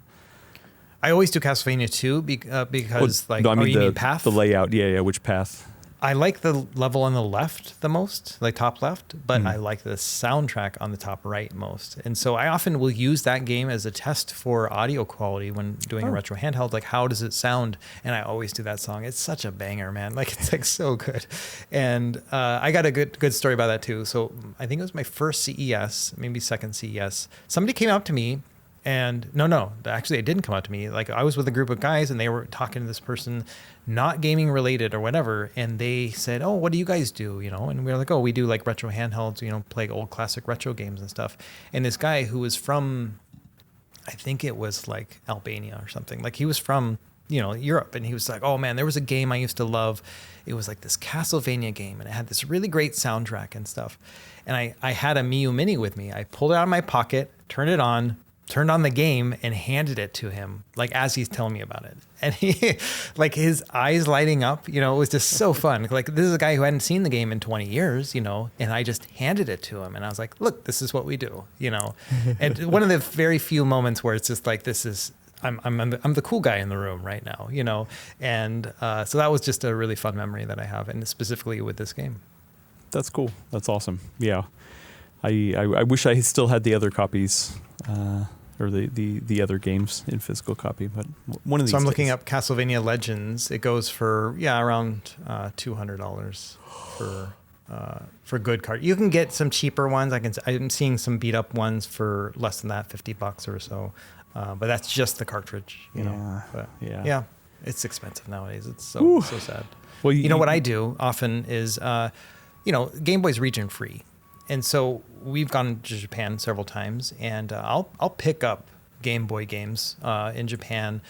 I always do Castlevania 2 because you mean path? The layout, yeah. Which path? I like the level on the left the most, like top left, but I like the soundtrack on the top right most. And so I often will use that game as a test for audio quality when doing a retro handheld. Like, how does it sound? And I always do that song. It's such a banger, man. Like, it's like so good. And I got a good story about that too. So I think it was my first CES, maybe second CES. Somebody came up to me. And no, actually it didn't come out to me. Like, I was with a group of guys and they were talking to this person, not gaming related or whatever. And they said, oh, what do you guys do? And we were like, oh, we do like retro handhelds, play old classic retro games and stuff. And this guy who was from, I think it was like Albania or something, like he was from, Europe. And he was like, oh man, there was a game I used to love. It was like this Castlevania game and it had this really great soundtrack and stuff. And I had a Miu Mini with me. I pulled it out of my pocket, turned on the game and handed it to him, like as he's telling me about it. And he, like his eyes lighting up, it was just so fun. Like, this is a guy who hadn't seen the game in 20 years, and I just handed it to him. And I was like, look, this is what we do, And one of the very few moments where it's just like, I'm the cool guy in the room right now, And so that was just a really fun memory that I have, and specifically with this game. That's cool. That's awesome. Yeah. I wish I still had the other copies. Or the other games in physical copy, but one of these. So I'm looking up Castlevania Legends. It goes for around $200 for good card. You can get some cheaper ones. I'm seeing some beat up ones for less than that, $50 or so. But that's just the cartridge, you know. But yeah, it's expensive nowadays. It's so sad. Well, you know what I do often is, Game Boy's region free, and so we've gone to Japan several times, and I'll pick up Game Boy games in Japan.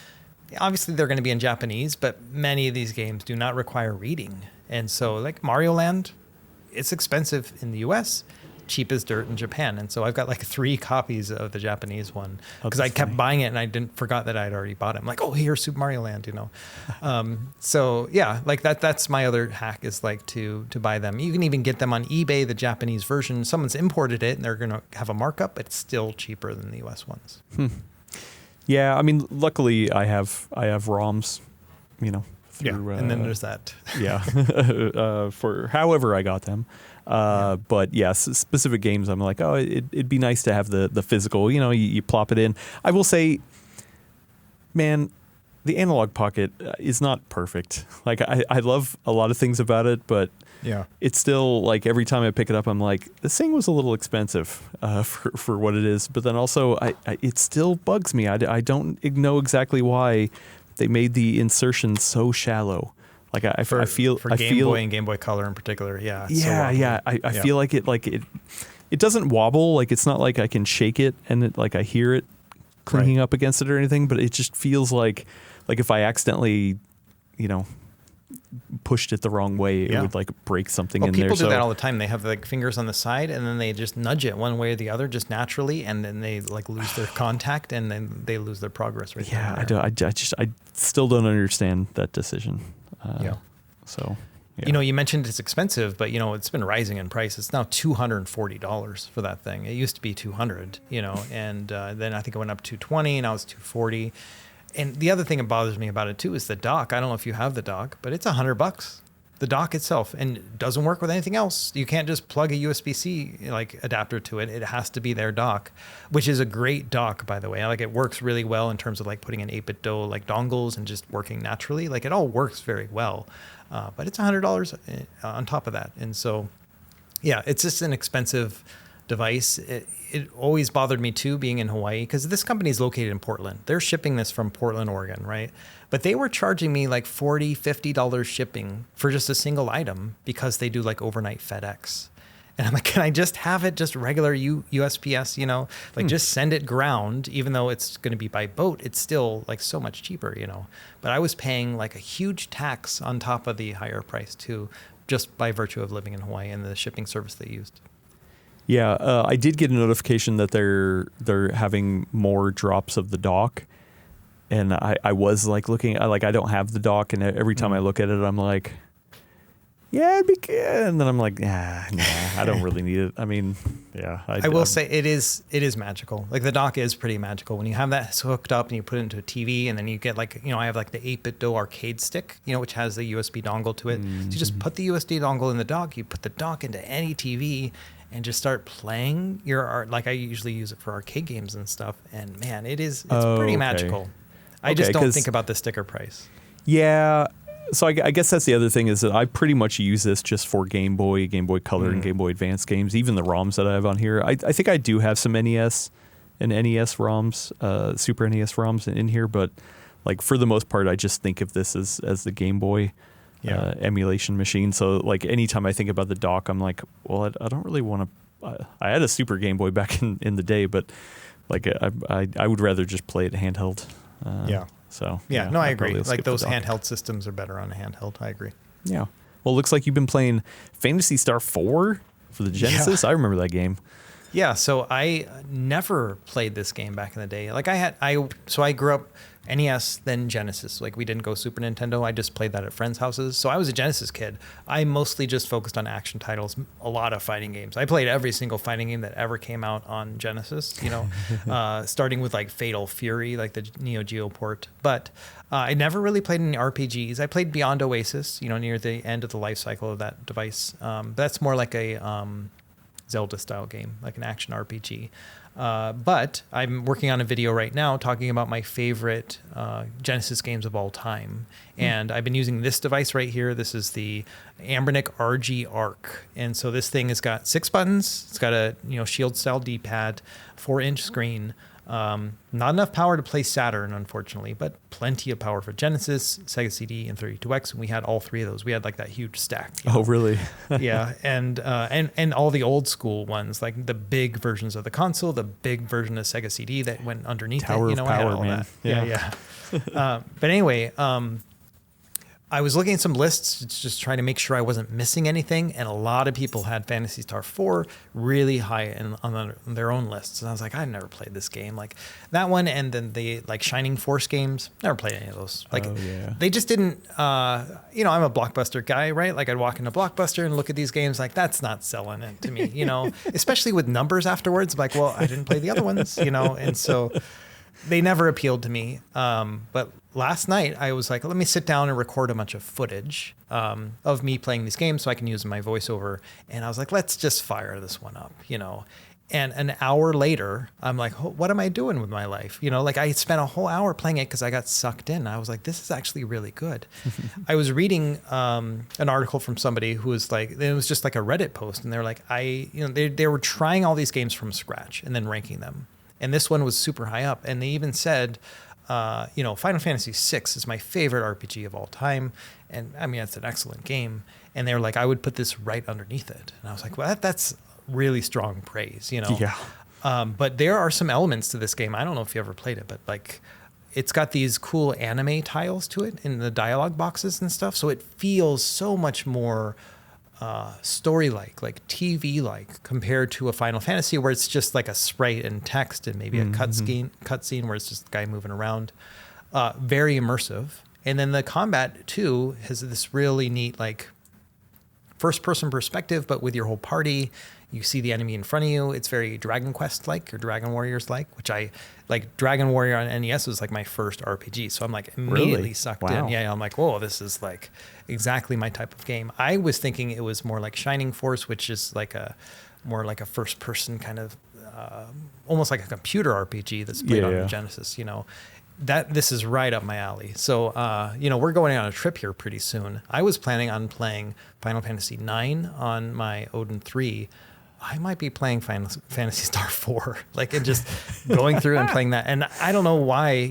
Obviously, they're going to be in Japanese, but many of these games do not require reading, and so like Mario Land, it's expensive in the U.S., cheap as dirt in Japan. And so I've got like 3 copies of the Japanese one because I kept buying it and I forgot that I'd already bought it. I'm like, oh, here's Super Mario Land, you know? So yeah, like that's my other hack is like to buy them. You can even get them on eBay, the Japanese version. Someone's imported it and they're going to have a markup, but it's still cheaper than the US ones. Yeah. I mean, luckily I have ROMs, you know, through, and then there's that. For however I got them. But yes, specific games, I'm like, oh, it'd be nice to have the physical, you know, you plop it in. I will say, man, the Analog Pocket is not perfect. Like I love a lot of things about it, but it's still like every time I pick it up, I'm like, this thing was a little expensive for what it is. But then also it still bugs me. I don't know exactly why they made the insertion so shallow. Like I feel for Game Boy and Game Boy Color in particular, I feel like it doesn't wobble. Like it's not like I can shake it and I hear it clinking up against it or anything. But it just feels like if I accidentally, you know, pushed it the wrong way, it would like break something in there. People do that all the time. They have like fingers on the side and then they just nudge it one way or the other just naturally, and then they like lose their contact and then they lose their progress. I still don't understand that decision. So, you know, you mentioned it's expensive, but you know, it's been rising in price. It's now $240 for that thing. It used to be $200, you know, and then I think it went up to $220, now it's $240. And the other thing that bothers me about it too is the dock. I don't know if you have the dock, but it's $100. The dock itself, and it doesn't work with anything else. You can't just plug a USB-C like adapter to it. It has to be their dock, which is a great dock, by the way. Like it works really well in terms of like putting in 8-bit-do like dongles and just working naturally. Like it all works very well, but it's $100 on top of that. And so, yeah, it's just an expensive device. It always bothered me too, being in Hawaii, because this company is located in Portland. They're shipping this from Portland, Oregon, right? But they were charging me like $40, $50 shipping for just a single item because they do like overnight FedEx. And I'm like, can I just have it just regular USPS, you know, like just send it ground, even though it's going to be by boat, it's still like so much cheaper, you know. But I was paying like a huge tax on top of the higher price too, just by virtue of living in Hawaii and the shipping service they used. Yeah, I did get a notification that they're having more drops of the dock, and I was like looking, I don't have the dock, and every time I look at it, I'm like, yeah, it'd be good, and then I'm like, nah, I don't really need it. I mean, yeah. I will say it is magical. Like the dock is pretty magical when you have that hooked up and you put it into a TV, and then you get like, you know, I have like the 8-bit-do arcade stick, you know, which has the USB dongle to it. So you just put the USB dongle in the dock, you put the dock into any TV, and just start playing your art. Like I usually use it for arcade games and stuff. And man, it's pretty magical. I just don't think about the sticker price. Yeah. So I guess that's the other thing is that I pretty much use this just for Game Boy Color and Game Boy Advance games, even the ROMs that I have on here. I think I do have some NES and NES ROMs, Super NES ROMs in here, but like for the most part, I just think of this as the Game Boy emulation machine. So like anytime I think about the dock, I'm like, well, I don't really want to. I had a Super Game Boy back in the day, but like I would rather just play it handheld. So no, I agree. Like those handheld systems are better on a handheld. I agree. Yeah. Well, it looks like you've been playing Phantasy Star 4 for the Genesis. I remember that game. Yeah. So I never played this game back in the day. Like I grew up NES, then Genesis. Like we didn't go Super Nintendo. I just played that at friends' houses. So I was a Genesis kid. I mostly just focused on action titles, a lot of fighting games. I played every single fighting game that ever came out on Genesis, you know, starting with like Fatal Fury, like the Neo Geo port. But I never really played any RPGs. I played Beyond Oasis, you know, near the end of the life cycle of that device. That's more like a Zelda-style game, like an action RPG. But I'm working on a video right now talking about my favorite Genesis games of all time. And I've been using this device right here. This is the Anbernic RG Arc. And so this thing has got 6 buttons. It's got a shield-style D-pad, 4-inch screen. Not enough power to play Saturn, unfortunately, but plenty of power for Genesis, Sega CD, and 32X. And we had all 3 of those. We had like that huge stack. Oh, really? Yeah, and all the old school ones, like the big versions of the console, the big version of Sega CD that went underneath Tower it. of I had power, all man. that. Yeah. But anyway, I was looking at some lists, just trying to make sure I wasn't missing anything, and a lot of people had Phantasy Star 4 really high on their own lists. And I was like, I've never played this game, like that one, and then the like Shining Force games. Never played any of those. Like they just didn't. I'm a Blockbuster guy, right? Like I'd walk into Blockbuster and look at these games, like that's not selling it to me, especially with numbers afterwards. I'm like, well, I didn't play the other ones, and so they never appealed to me. But last night I was like, let me sit down and record a bunch of footage of me playing these games so I can use my voiceover. And I was like, let's just fire this one up, And an hour later, I'm like, what am I doing with my life? Like I spent a whole hour playing it because I got sucked in. I was like, this is actually really good. I was reading an article from somebody who was like, it was just like a Reddit post. And they're like, they were trying all these games from scratch and then ranking them. And this one was super high up. And they even said, Final Fantasy VI is my favorite RPG of all time. And I mean, it's an excellent game. And they were like, I would put this right underneath it. And I was like, well, that's really strong praise, Yeah. But there are some elements to this game. I don't know if you ever played it, but like it's got these cool anime tiles to it in the dialogue boxes and stuff. So it feels so much more story-like, like TV-like, compared to a Final Fantasy where it's just like a sprite and text and maybe a cutscene where it's just a guy moving around. Very immersive. And then the combat too has this really neat like first-person perspective, but with your whole party. You see the enemy in front of you. It's very Dragon Quest-like or Dragon Warriors-like, which I like. Dragon Warrior on NES was like my first RPG, so I'm like immediately sucked in. Yeah, I'm like, whoa, this is like exactly my type of game. I was thinking it was more like Shining Force, which is like more like a first-person kind of, almost like a computer RPG that's played on Genesis. That this is right up my alley. So, we're going on a trip here pretty soon. I was planning on playing Final Fantasy IX on my Odin 3. I might be playing Phantasy Star 4, like, and just going through and playing that. And I don't know why,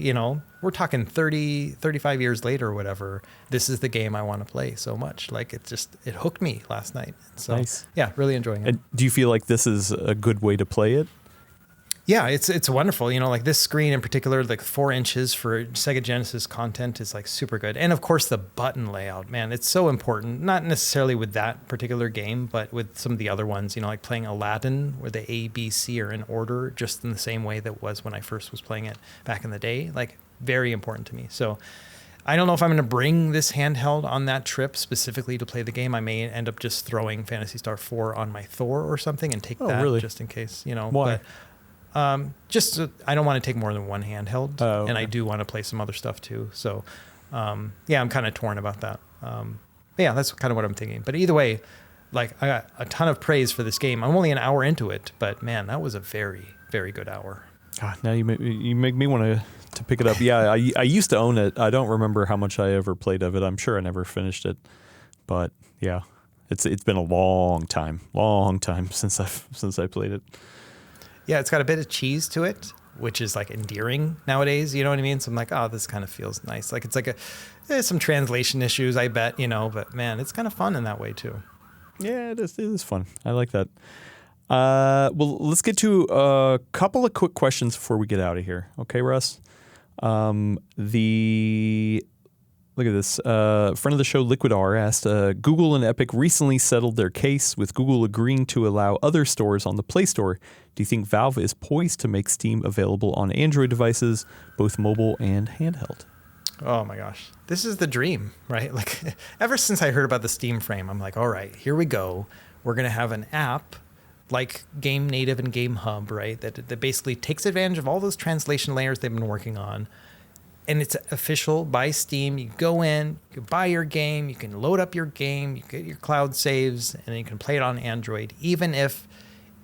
we're talking 30, 35 years later or whatever. This is the game I want to play so much. Like, it hooked me last night. So, nice. Yeah, really enjoying it. And do you feel like this is a good way to play it? Yeah, it's wonderful. Like this screen in particular, like 4 inches for Sega Genesis content is like super good. And of course the button layout, man, it's so important. Not necessarily with that particular game, but with some of the other ones, like playing Aladdin where the A, B, C are in order just in the same way that was when I first was playing it back in the day. Like very important to me. So I don't know if I'm going to bring this handheld on that trip specifically to play the game. I may end up just throwing Phantasy Star 4 on my Thor or something and take that really? Just in case, Why? But, I don't want to take more than one handheld, okay. And I do want to play some other stuff too. So, I'm kind of torn about that. Yeah, that's kind of what I'm thinking. But either way, like I got a ton of praise for this game. I'm only an hour into it, but man, that was a very, very good hour. God, now you make me want to pick it up. Yeah, I used to own it. I don't remember how much I ever played of it. I'm sure I never finished it, but yeah, it's been a long time since I played it. Yeah, it's got a bit of cheese to it, which is like endearing nowadays. You know what I mean? So I'm like, oh, this kind of feels nice. Like it's like there's some translation issues, I bet, but man, it's kind of fun in that way too. Yeah, it is fun. I like that. Well, let's get to a couple of quick questions before we get out of here. Okay, Russ? Look at this. Friend of the show, Liquid R, asked, Google and Epic recently settled their case with Google agreeing to allow other stores on the Play Store. Do you think Valve is poised to make Steam available on Android devices, both mobile and handheld? Oh my gosh. This is the dream, right? Like ever since I heard about the Steam frame, I'm like, all right, here we go. We're going to have an app like Game Native and Game Hub, right? That basically takes advantage of all those translation layers they've been working on. And it's official by Steam. You go in, you buy your game, you can load up your game, you get your cloud saves, and then you can play it on Android, even if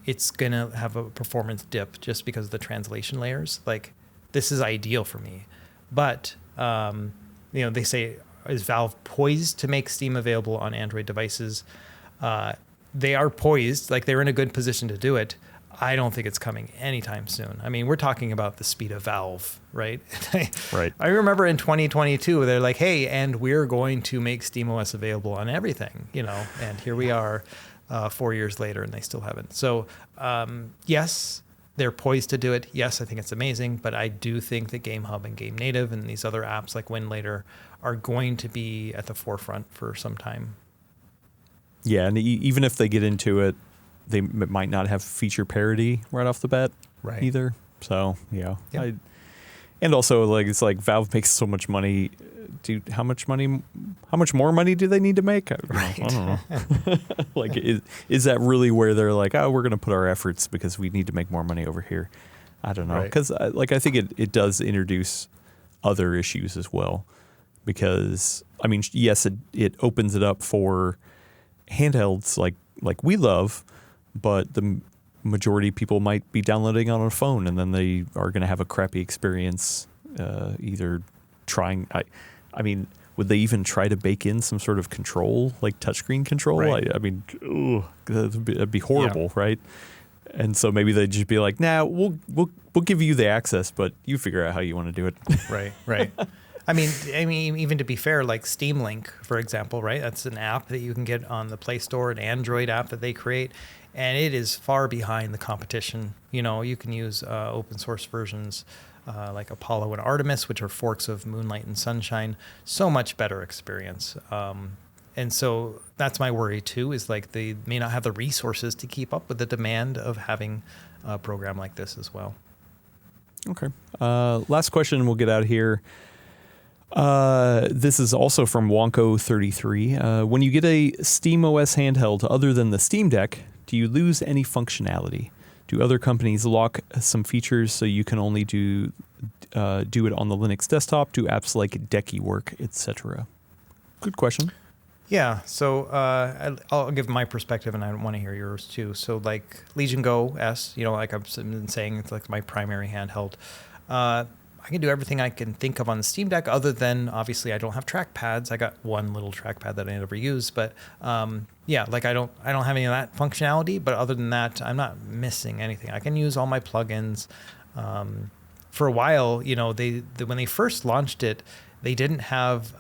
it's going to have a performance dip just because of the translation layers. Like, this is ideal for me. But, they say, is Valve poised to make Steam available on Android devices? They are poised, like they're in a good position to do it. I don't think it's coming anytime soon. I mean, we're talking about the speed of Valve, right? Right. I remember in 2022, they're like, hey, and we're going to make SteamOS available on everything, and here we are 4 years later and they still haven't. So yes, they're poised to do it. Yes, I think it's amazing, but I do think that GameHub and Game Native and these other apps like WinLater are going to be at the forefront for some time. Yeah, and even if they get into it, they might not have feature parity right off the bat either. So, yeah. Yep. And also, like, it's like Valve makes so much money. Dude, how much more money do they need to make? I don't know. Like, is that really where they're like, oh, we're going to put our efforts because we need to make more money over here? I don't know. Because, I think it does introduce other issues as well. Because, I mean, yes, it opens it up for handhelds like we love, but the majority of people might be downloading on a phone, and then they are going to have a crappy experience either trying. I mean, would they even try to bake in some sort of control, like touchscreen control? Right. I mean, that'd be horrible, right? And so maybe they'd just be like, nah, we'll give you the access, but you figure out how you want to do it. Right. I mean, even to be fair, like Steam Link, for example, right? That's an app that you can get on the Play Store, an Android app that they create, and it is far behind the competition. You can use open source versions like Apollo and Artemis, which are forks of Moonlight and Sunshine. So much better experience. And so that's my worry too, is like they may not have the resources to keep up with the demand of having a program like this as well. Okay. Last question, we'll get out of here. This is also from Wonko33. When you get a SteamOS handheld other than the Steam Deck, do you lose any functionality? Do other companies lock some features so you can only do it on the Linux desktop? Do apps like Decky work, etc.? Good question. Yeah, so I'll give my perspective, and I want to hear yours too. So like Legion Go S, like I've been saying, it's like my primary handheld. I can do everything I can think of on the Steam Deck, other than obviously I don't have trackpads. I got one little trackpad that I never use, but like I don't have any of that functionality. But other than that, I'm not missing anything. I can use all my plugins. For a while, when they first launched it, they didn't have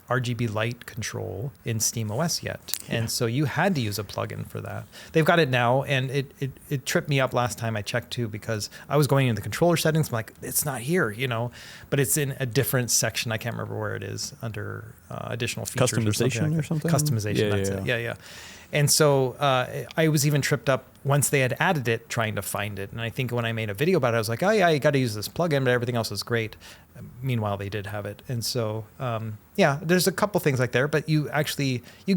RGB light control in SteamOS yet. Yeah. And so you had to use a plugin for that. They've got it now, and it tripped me up last time I checked too, because I was going into the controller settings. I'm like, it's not here, but it's in a different section. I can't remember where it is, under additional features. Customization or something? Customization, that's it. Yeah. And so I was even tripped up once they had added it, trying to find it. And I think when I made a video about it, I was like, oh yeah, you got to use this plugin, but everything else is great. Meanwhile, they did have it. And so, there's a couple things like there, but you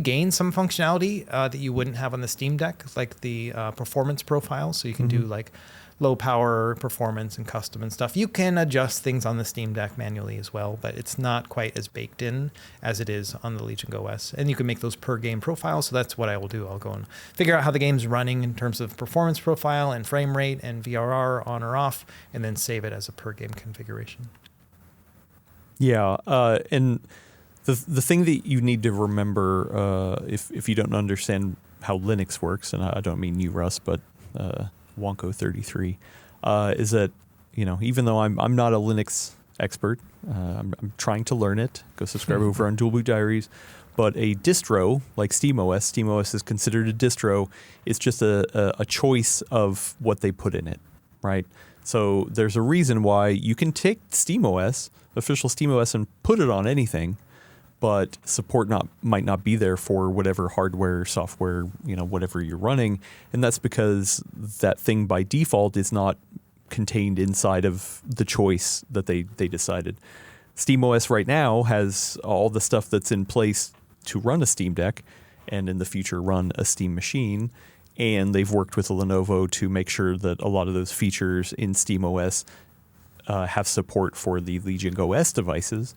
gain some functionality that you wouldn't have on the Steam Deck, like the performance profile. So you can do like low power performance and custom and stuff. You can adjust things on the Steam Deck manually as well, but it's not quite as baked in as it is on the Legion Go S. And you can make those per game profiles. So that's what I will do. I'll go and figure out how the game's running in terms of performance profile and frame rate and VRR on or off, and then save it as a per game configuration. Yeah, and the thing that you need to remember, if you don't understand how Linux works, and I don't mean you, Russ, but Wonko33, is that even though I'm not a Linux expert, I'm trying to learn it. Go subscribe over on Dual Boot Diaries. But a distro like SteamOS is considered a distro. It's just a choice of what they put in it, right? So there's a reason why you can take SteamOS, official SteamOS, and put it on anything, but support might not be there for whatever hardware, software, whatever you're running. And that's because that thing by default is not contained inside of the choice that they decided. SteamOS right now has all the stuff that's in place to run a Steam Deck, and in the future run a Steam machine. And they've worked with Lenovo to make sure that a lot of those features in SteamOS have support for the Legion Go S devices.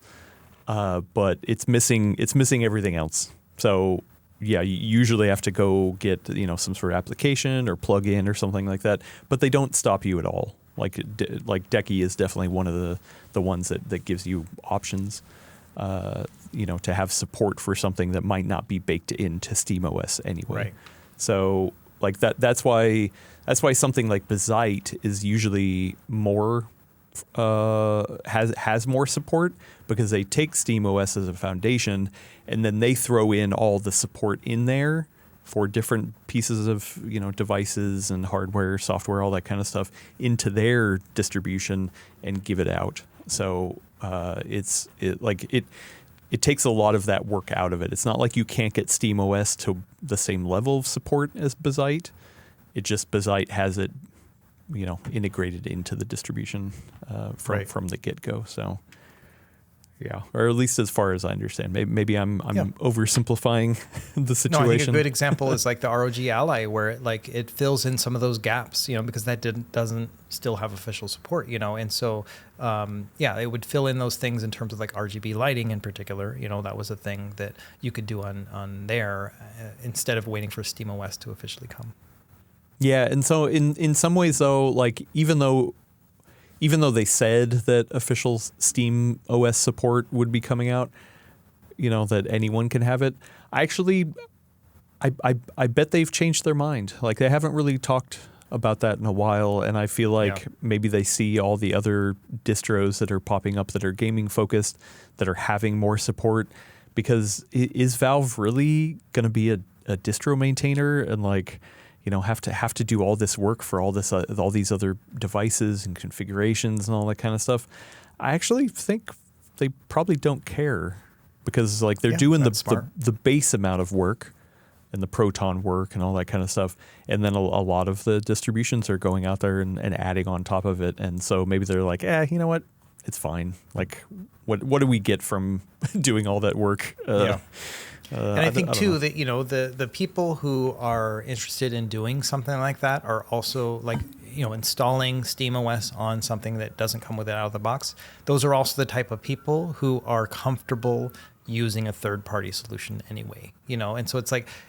But it's missing everything else. So you usually have to go get, some sort of application or plug in or something like that. But they don't stop you at all. Like Decky is definitely one of the ones that gives you options, to have support for something that might not be baked into SteamOS anyway. Right. So like that's why something like Bazite is usually more has more support, because they take SteamOS as a foundation and then they throw in all the support in there for different pieces of devices and hardware, software, all that kind of stuff into their distribution and give it out. So it takes a lot of that work out of it. It's not like you can't get SteamOS to the same level of support as Bazite. It just Bazite has it, integrated into the distribution from the get-go. So, yeah, or at least as far as I understand. Maybe I'm oversimplifying the situation. No, I think a good example is like the ROG Ally, where it fills in some of those gaps, because that doesn't still have official support, and so it would fill in those things in terms of like RGB lighting in particular. That was a thing that you could do on there instead of waiting for SteamOS to officially come. Yeah, and so in some ways though, like even though they said that official SteamOS support would be coming out, that anyone can have it, I bet they've changed their mind. Like they haven't really talked about that in a while, and I feel like maybe they see all the other distros that are popping up that are gaming focused, that are having more support, because is Valve really going to be a distro maintainer and have to do all this work for all these other devices and configurations and all that kind of stuff? I actually think they probably don't care, because they're doing the base amount of work and the Proton work and all that kind of stuff, and then a lot of the distributions are going out there and adding on top of it, and so maybe they're like, you know what, it's fine. Like, what do we get from doing all that work? And I think too that the people who are interested in doing something like that are also installing SteamOS on something that doesn't come with it out of the box. Those are also the type of people who are comfortable using a third-party solution anyway. And so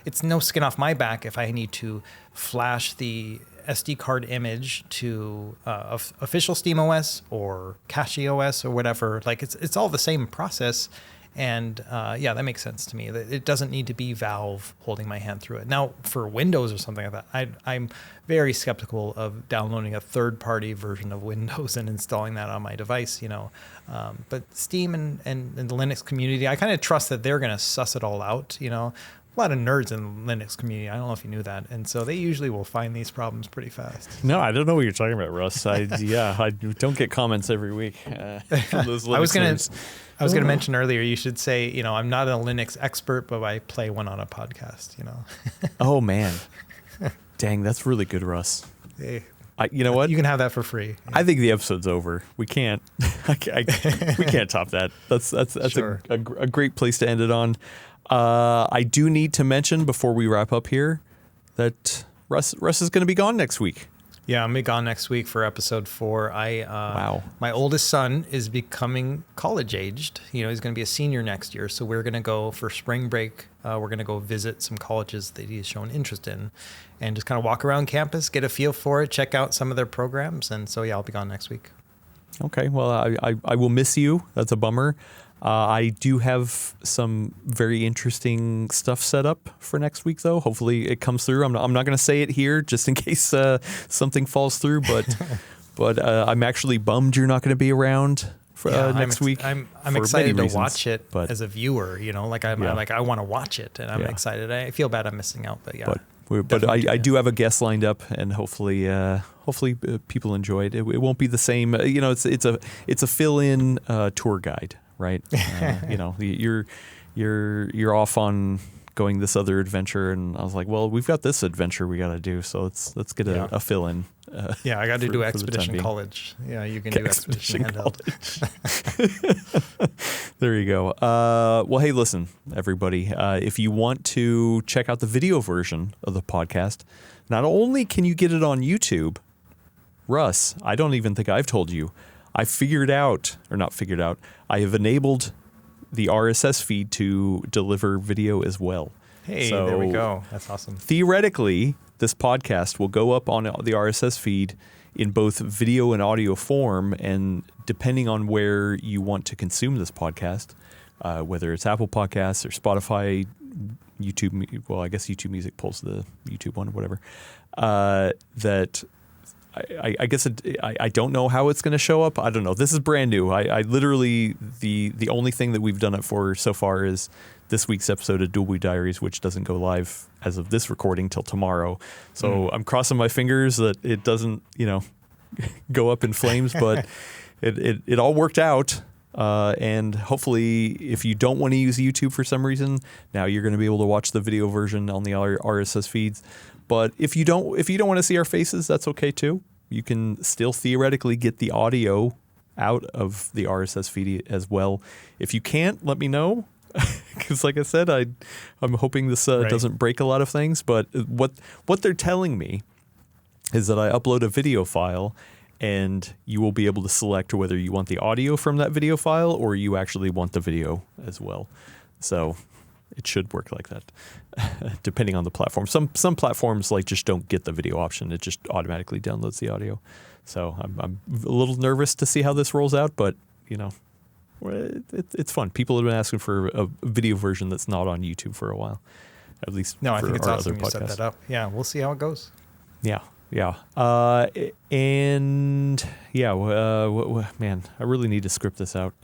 it's no skin off my back if I need to flash the SD card image to official SteamOS or CacheOS or whatever. Like it's all the same process. And that makes sense to me. It doesn't need to be Valve holding my hand through it. Now, for Windows or something like that, I'm very skeptical of downloading a third-party version of Windows and installing that on my device. But Steam and the Linux community, I kind of trust that they're going to suss it all out. A lot of nerds in the Linux community. I don't know if you knew that. And so they usually will find these problems pretty fast. No, I don't know what you're talking about, Russ. I don't get comments every week from those Linux nerds. I was going to mention earlier, you should say, I'm not a Linux expert, but I play one on a podcast, Oh, man. Dang, that's really good, Russ. Hey, you know what? You can have that for free. I think the episode's over. We can't. We can't top that. That's sure. a great place to end it on. I do need to mention before we wrap up here that Russ is going to be gone next week. Yeah, I'm going to be gone next week for episode 4. Wow. My oldest son is becoming college aged. He's going to be a senior next year. So we're going to go for spring break. We're going to go visit some colleges that he's shown interest in and just kind of walk around campus, get a feel for it, check out some of their programs. And so, I'll be gone next week. Okay. Well, I will miss you. That's a bummer. I do have some very interesting stuff set up for next week, though. Hopefully it comes through. I'm not going to say it here just in case something falls through, but I'm actually bummed you're not going to be around for next week. I'm excited to watch it as a viewer. I want to watch it, and I'm excited. I feel bad I'm missing out, but yeah. But I do have a guest lined up, and hopefully people enjoy it. It won't be the same. It's a fill-in tour guide. Right. You're off on going this other adventure. And I was like, well, we've got this adventure we got to do. So let's get a fill in. I got to do Expedition College. Yeah, you can do Expedition Handheld. There you go. Well, hey, listen, everybody, if you want to check out the video version of the podcast, not only can you get it on YouTube, Russ, I don't even think I've told you, I have enabled the RSS feed to deliver video as well. Hey, So there we go. That's awesome. theoretically, this podcast will go up on the RSS feed in both video and audio form, and depending on where you want to consume this podcast, whether it's Apple Podcasts or Spotify, YouTube, well, I guess YouTube Music pulls the YouTube one, whatever, that I guess I don't know how it's going to show up. I don't know. This is brand new. I literally, the only thing that we've done it for so far is this week's episode of Dual Boot Diaries, which doesn't go live as of this recording till tomorrow. So I'm crossing my fingers that it doesn't, go up in flames, but it all worked out. And hopefully, if you don't want to use YouTube for some reason, now you're going to be able to watch the video version on the RSS feeds. But if you don't want to see our faces, that's okay too. You can still theoretically get the audio out of the RSS feed as well. If you can't, let me know. Because like I said, I'm hoping this doesn't break a lot of things. But what they're telling me is that I upload a video file, and you will be able to select whether you want the audio from that video file or you actually want the video as well. So it should work like that, depending on the platform. Some platforms just don't get the video option; it just automatically downloads the audio. So I'm a little nervous to see how this rolls out, but it's fun. People have been asking for a video version that's not on YouTube for a while, at least. No, I for think it's our awesome other you set podcasts. that up. Yeah, we'll see how it goes. Yeah. And man, I really need to script this out.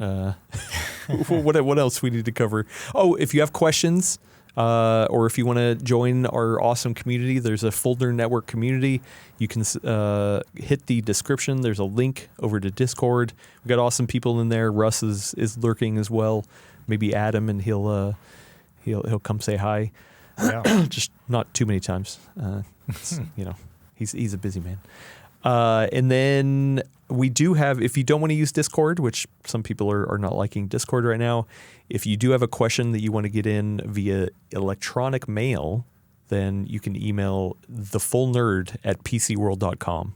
What else we need to cover? Oh, if you have questions, or if you want to join our awesome community, there's a Full Nerd Network community. You can hit the description. There's a link over to Discord. We've got awesome people in there. Russ is lurking as well. Maybe Adam, and he'll come say hi. Yeah. Just not too many times. He's a busy man. And then we do have, if you don't want to use Discord, which some people are not liking Discord right now, if you do have a question that you want to get in via electronic mail, then you can email thefullnerd@PCWorld.com.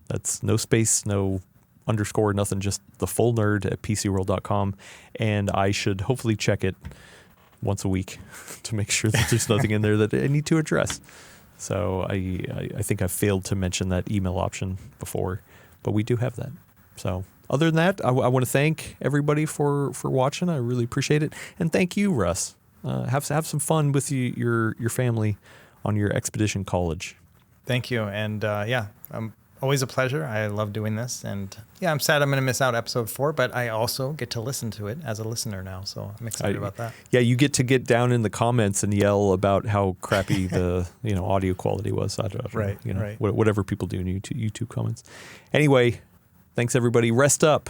That's no space, no underscore, nothing, just thefullnerd@PCWorld.com. And I should hopefully check it once a week to make sure that there's nothing in there that I need to address. So I think I've failed to mention that email option before, but we do have that. So other than that, I want to thank everybody for watching. I really appreciate it. And thank you, Russ. Have some fun with your family on your Expedition College. Thank you. And always a pleasure. I love doing this. And yeah, I'm sad I'm going to miss out episode 4, but I also get to listen to it as a listener now. So I'm excited about that. Yeah, you get to get down in the comments and yell about how crappy the audio quality was. I don't Right, know, right. Whatever people do in YouTube comments. Anyway, thanks everybody. Rest up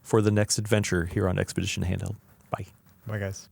for the next adventure here on Expedition Handheld. Bye. Bye, guys.